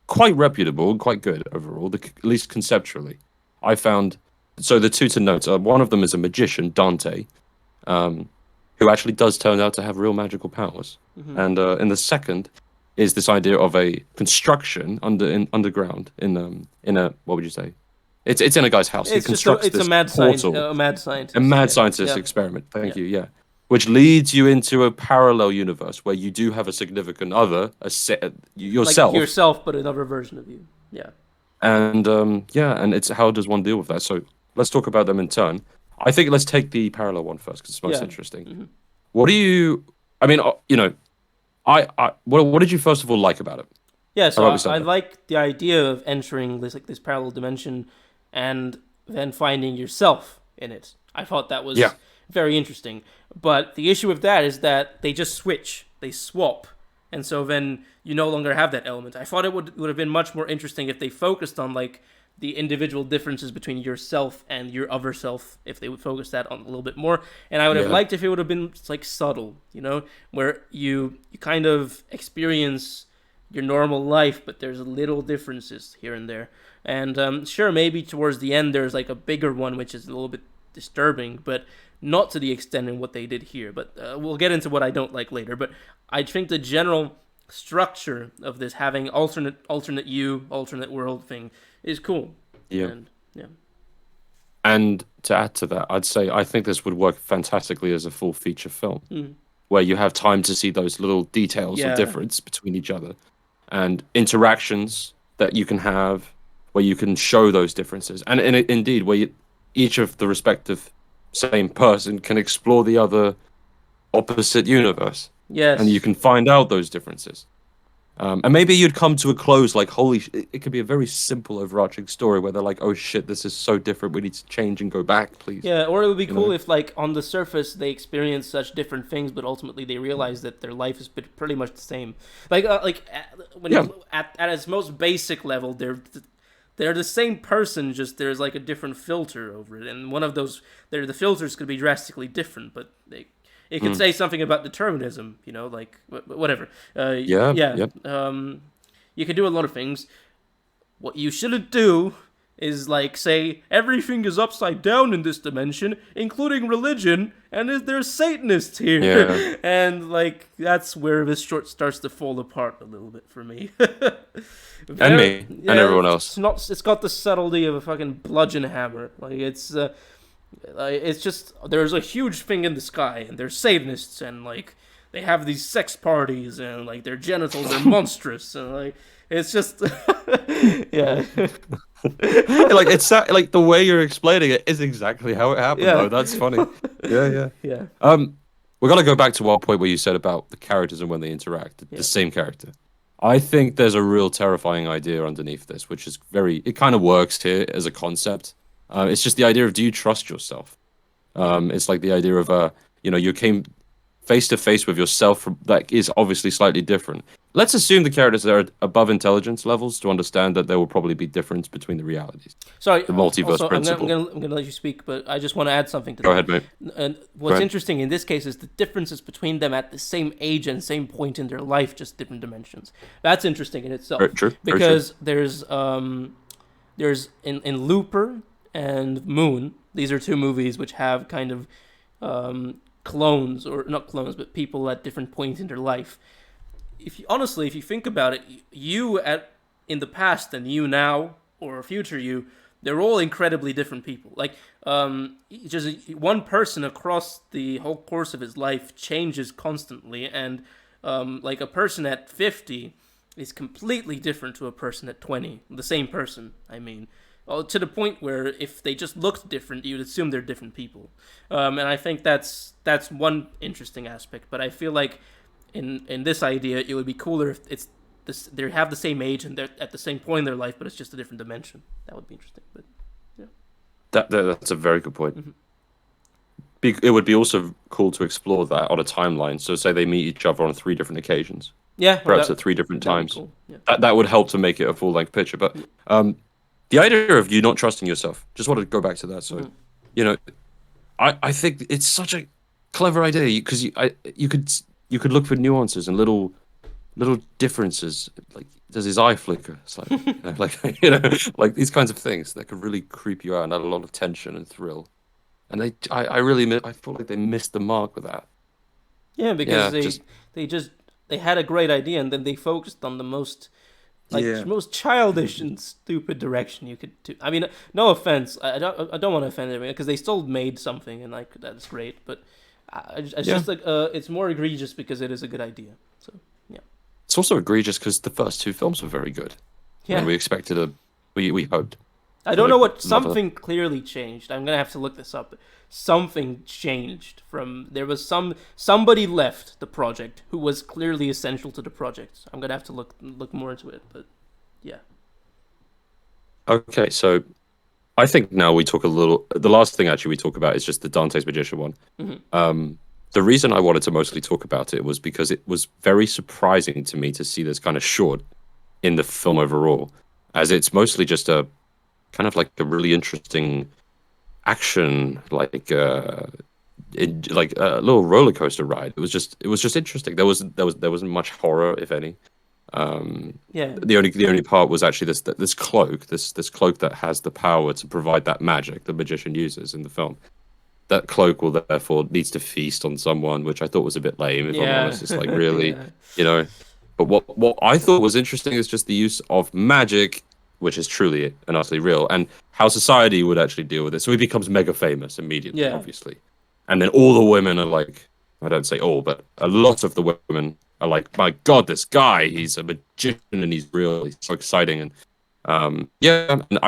quite reputable and quite good overall, at least conceptually? I found, so the two to note, one of them is a magician, Dante, who actually does turn out to have real magical powers. Mm-hmm. And in the second is this idea of a construction underground in a, what would you say? It's in a guy's house. He constructs this portal. A mad scientist. A mad scientist experiment. Thank you. Yeah, which leads you into a parallel universe where you do have a significant other, yourself. Like yourself, but another version of you. Yeah. And and it's how does one deal with that? So let's talk about them in turn. I think let's take the parallel one first because it's most interesting. Mm-hmm. What do you? I mean, what did you first of all like about it? Yeah, so I like the idea of entering this parallel dimension and then finding yourself in it. I thought that was very interesting. But the issue with that is that they just switch, they swap, and so then you no longer have that element. I thought it would have been much more interesting if they focused on like the individual differences between yourself and your other self, if they would focus that on a little bit more. And I would have liked if it would have been like subtle, where you kind of experience your normal life, but there's little differences here and there. And sure, maybe towards the end there's like a bigger one, which is a little bit disturbing, but not to the extent in what they did here. But we'll get into what I don't like later. But I think the general structure of this having alternate you, alternate world thing is cool. Yeah. And to add to that, I'd say I think this would work fantastically as a full feature film, where you have time to see those little details of difference between each other and interactions that you can have where you can show those differences. And indeed, where each of the respective same person can explore the other opposite universe. Yes. And you can find out those differences. And maybe you'd come to a close like, it could be a very simple overarching story where they're like, oh shit, this is so different, we need to change and go back, please. Yeah, or it would be cool if like on the surface they experience such different things, but ultimately they realize that their life is pretty much the same. Like at its most basic level, they're the same person, just there's like a different filter over it. And one of those, the filters could be drastically different, but it could say something about determinism, like whatever. You could do a lot of things. what you shouldn't do is like say everything is upside down in this dimension, including religion, and there's Satanists here. Yeah. And like that's where this short starts to fall apart a little bit for me. And me and everyone else. It's got the subtlety of a fucking bludgeon hammer. Like it's just there's a huge thing in the sky, and there's Satanists, and like they have these sex parties, and like their genitals are monstrous, and like it's just yeah. Like it's like the way you're explaining it is exactly how it happened. Yeah. Though that's funny. Yeah. Yeah. We're gonna go back to one point where you said about the characters and when they interact. The same character. I think there's a real terrifying idea underneath this, which is it kind of works here as a concept. It's just the idea of, do you trust yourself? It's like the idea of, you came face to face with yourself that is obviously slightly different. Let's assume the characters are above intelligence levels to understand that there will probably be difference between the realities. Sorry, the multiverse also, principle. I'm gonna let you speak, but I just want to add something to that. Go ahead, mate. And what's interesting in this case is the differences between them at the same age and same point in their life, just different dimensions. That's interesting in itself. Very true. Because there's in Looper and Moon, these are two movies which have kind of clones, or not clones, but people at different points in their life. If you think about it, you in the past and you now, or future you, they're all incredibly different people. Like, just one person across the whole course of his life changes constantly, and like a person at 50 is completely different to a person at 20. The same person, I mean. To the point where if they just looked different, you'd assume they're different people. And I think that's one interesting aspect. But I feel like in this idea, it would be cooler if they have the same age and they're at the same point in their life, but it's just a different dimension. That would be interesting. But yeah, that's a very good point. Mm-hmm. It would be also cool to explore that on a timeline. So say they meet each other on 3 different occasions. Yeah, perhaps at 3 different times. Cool. Yeah. That would help to make it a full length picture. But the idea of you not trusting yourself, just want to go back to that. So, I think it's such a clever idea because you could look for nuances and little differences. Like, does his eye flicker? It's like, like these kinds of things that could really creep you out and add a lot of tension and thrill. And I feel like they missed the mark with that. Yeah, because they had a great idea and then they focused on the most childish and stupid direction you could do. I mean, no offense, I don't want to offend everyone because they still made something and like that's great, but just like it's more egregious because it is a good idea. So yeah, it's also egregious because the first 2 films were very good. Yeah, and we expected we hoped. I don't know what something clearly changed. I'm gonna have to look this up. Something changed there was somebody left the project who was clearly essential to the project. I'm gonna have to look more into it, but yeah. Okay, so I think now we talk a little. The last thing actually we talk about is just the Dante's Magician one. Mm-hmm. The reason I wanted to mostly talk about it was because it was very surprising to me to see this kind of short in the film overall, as it's mostly just a kind of like a really interesting action, like a little roller coaster ride. It was just interesting. There wasn't much horror, if any. The only part was actually this cloak that has the power to provide that magic the magician uses in the film. That cloak will therefore needs to feast on someone, which I thought was a bit lame, if I'm honest. It's like really, But what I thought was interesting is just the use of magic, which is truly and utterly real, and how society would actually deal with it. So he becomes mega famous immediately, obviously. And then all the women are like, I don't say all, but a lot of the women are like, my God, this guy, he's a magician and he's real, he's so exciting. And and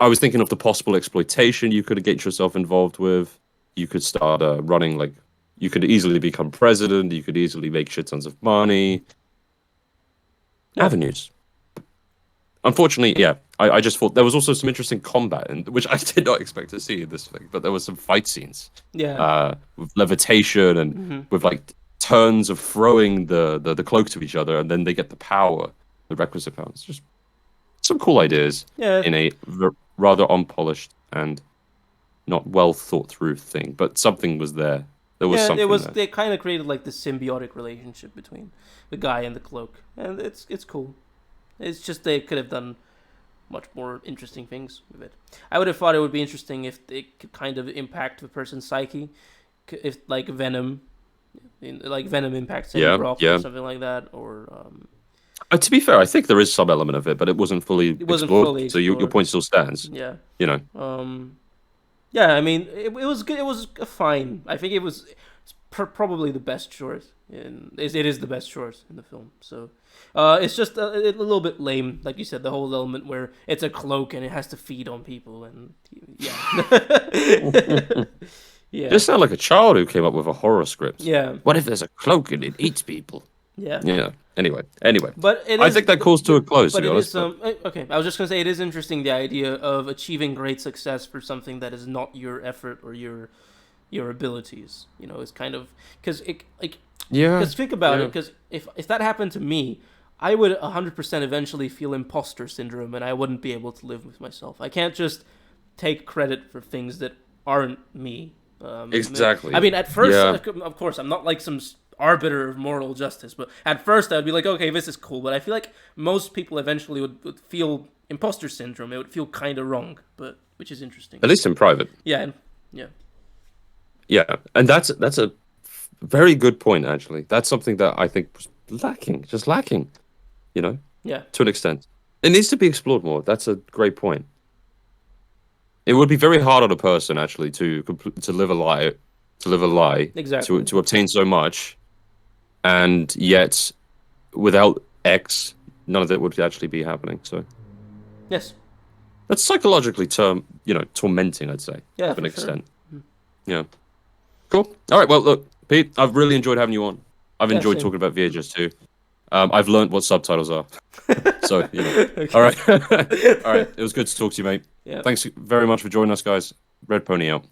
I was thinking of the possible exploitation you could get yourself involved with. You could start running, like, you could easily become president, you could easily make shit tons of money. Avenues. Unfortunately, I just thought there was also some interesting combat, which I did not expect to see in this thing, but there was some fight scenes. With levitation and with like turns of throwing the cloak to each other, and then they get the power, the requisite power. It's just some cool ideas in a rather unpolished and not well thought through thing, but something was there. There was something there. They kind of created like this symbiotic relationship between the guy and the cloak, and it's cool. It's just they could have done much more interesting things with it. I would have thought it would be interesting if it could kind of impact the person's psyche, if like Venom impacts him or something like that, or. To be fair, I think there is some element of it, but it wasn't fully explored. So your point still stands. Yeah. You know. Yeah, I mean, it was good. It was fine. I think it was probably the best short. It is the best short in the film. So, it's just a little bit lame, like you said, the whole element where it's a cloak and it has to feed on people, and yeah. Yeah. You sound like a child who came up with a horror script. Yeah. What if there's a cloak and it eats people? Yeah. Yeah. Anyway. But I think that calls to a close. But to be honest, okay. I was just gonna say it is interesting, the idea of achieving great success for something that is not your effort or your abilities. You know, it's kind of because think about it. Because if that happened to me, I would 100% eventually feel imposter syndrome, and I wouldn't be able to live with myself. I can't just take credit for things that aren't me. Exactly. I mean, at first, of course, I'm not like some arbiter of moral justice, but at first I'd be like, okay, this is cool. But I feel like most people eventually would feel imposter syndrome. It would feel kind of wrong, but which is interesting. At least in private. Yeah. Yeah, and that's a very good point, actually. That's something that I think was lacking, you know? Yeah. To an extent. It needs to be explored more. That's a great point. It would be very hard on a person, actually, to live a lie, exactly, to obtain so much, and yet, without X, none of it would actually be happening, so... Yes. That's psychologically tormenting, I'd say, to an extent. Sure. Yeah. Cool. All right, well, look, Pete, I've really enjoyed having you on. I've enjoyed same. talking about VHS too. I've learned what subtitles are. So, Okay. All right. All right. It was good to talk to you, mate. Yeah. Thanks very much for joining us, guys. Red Pony out.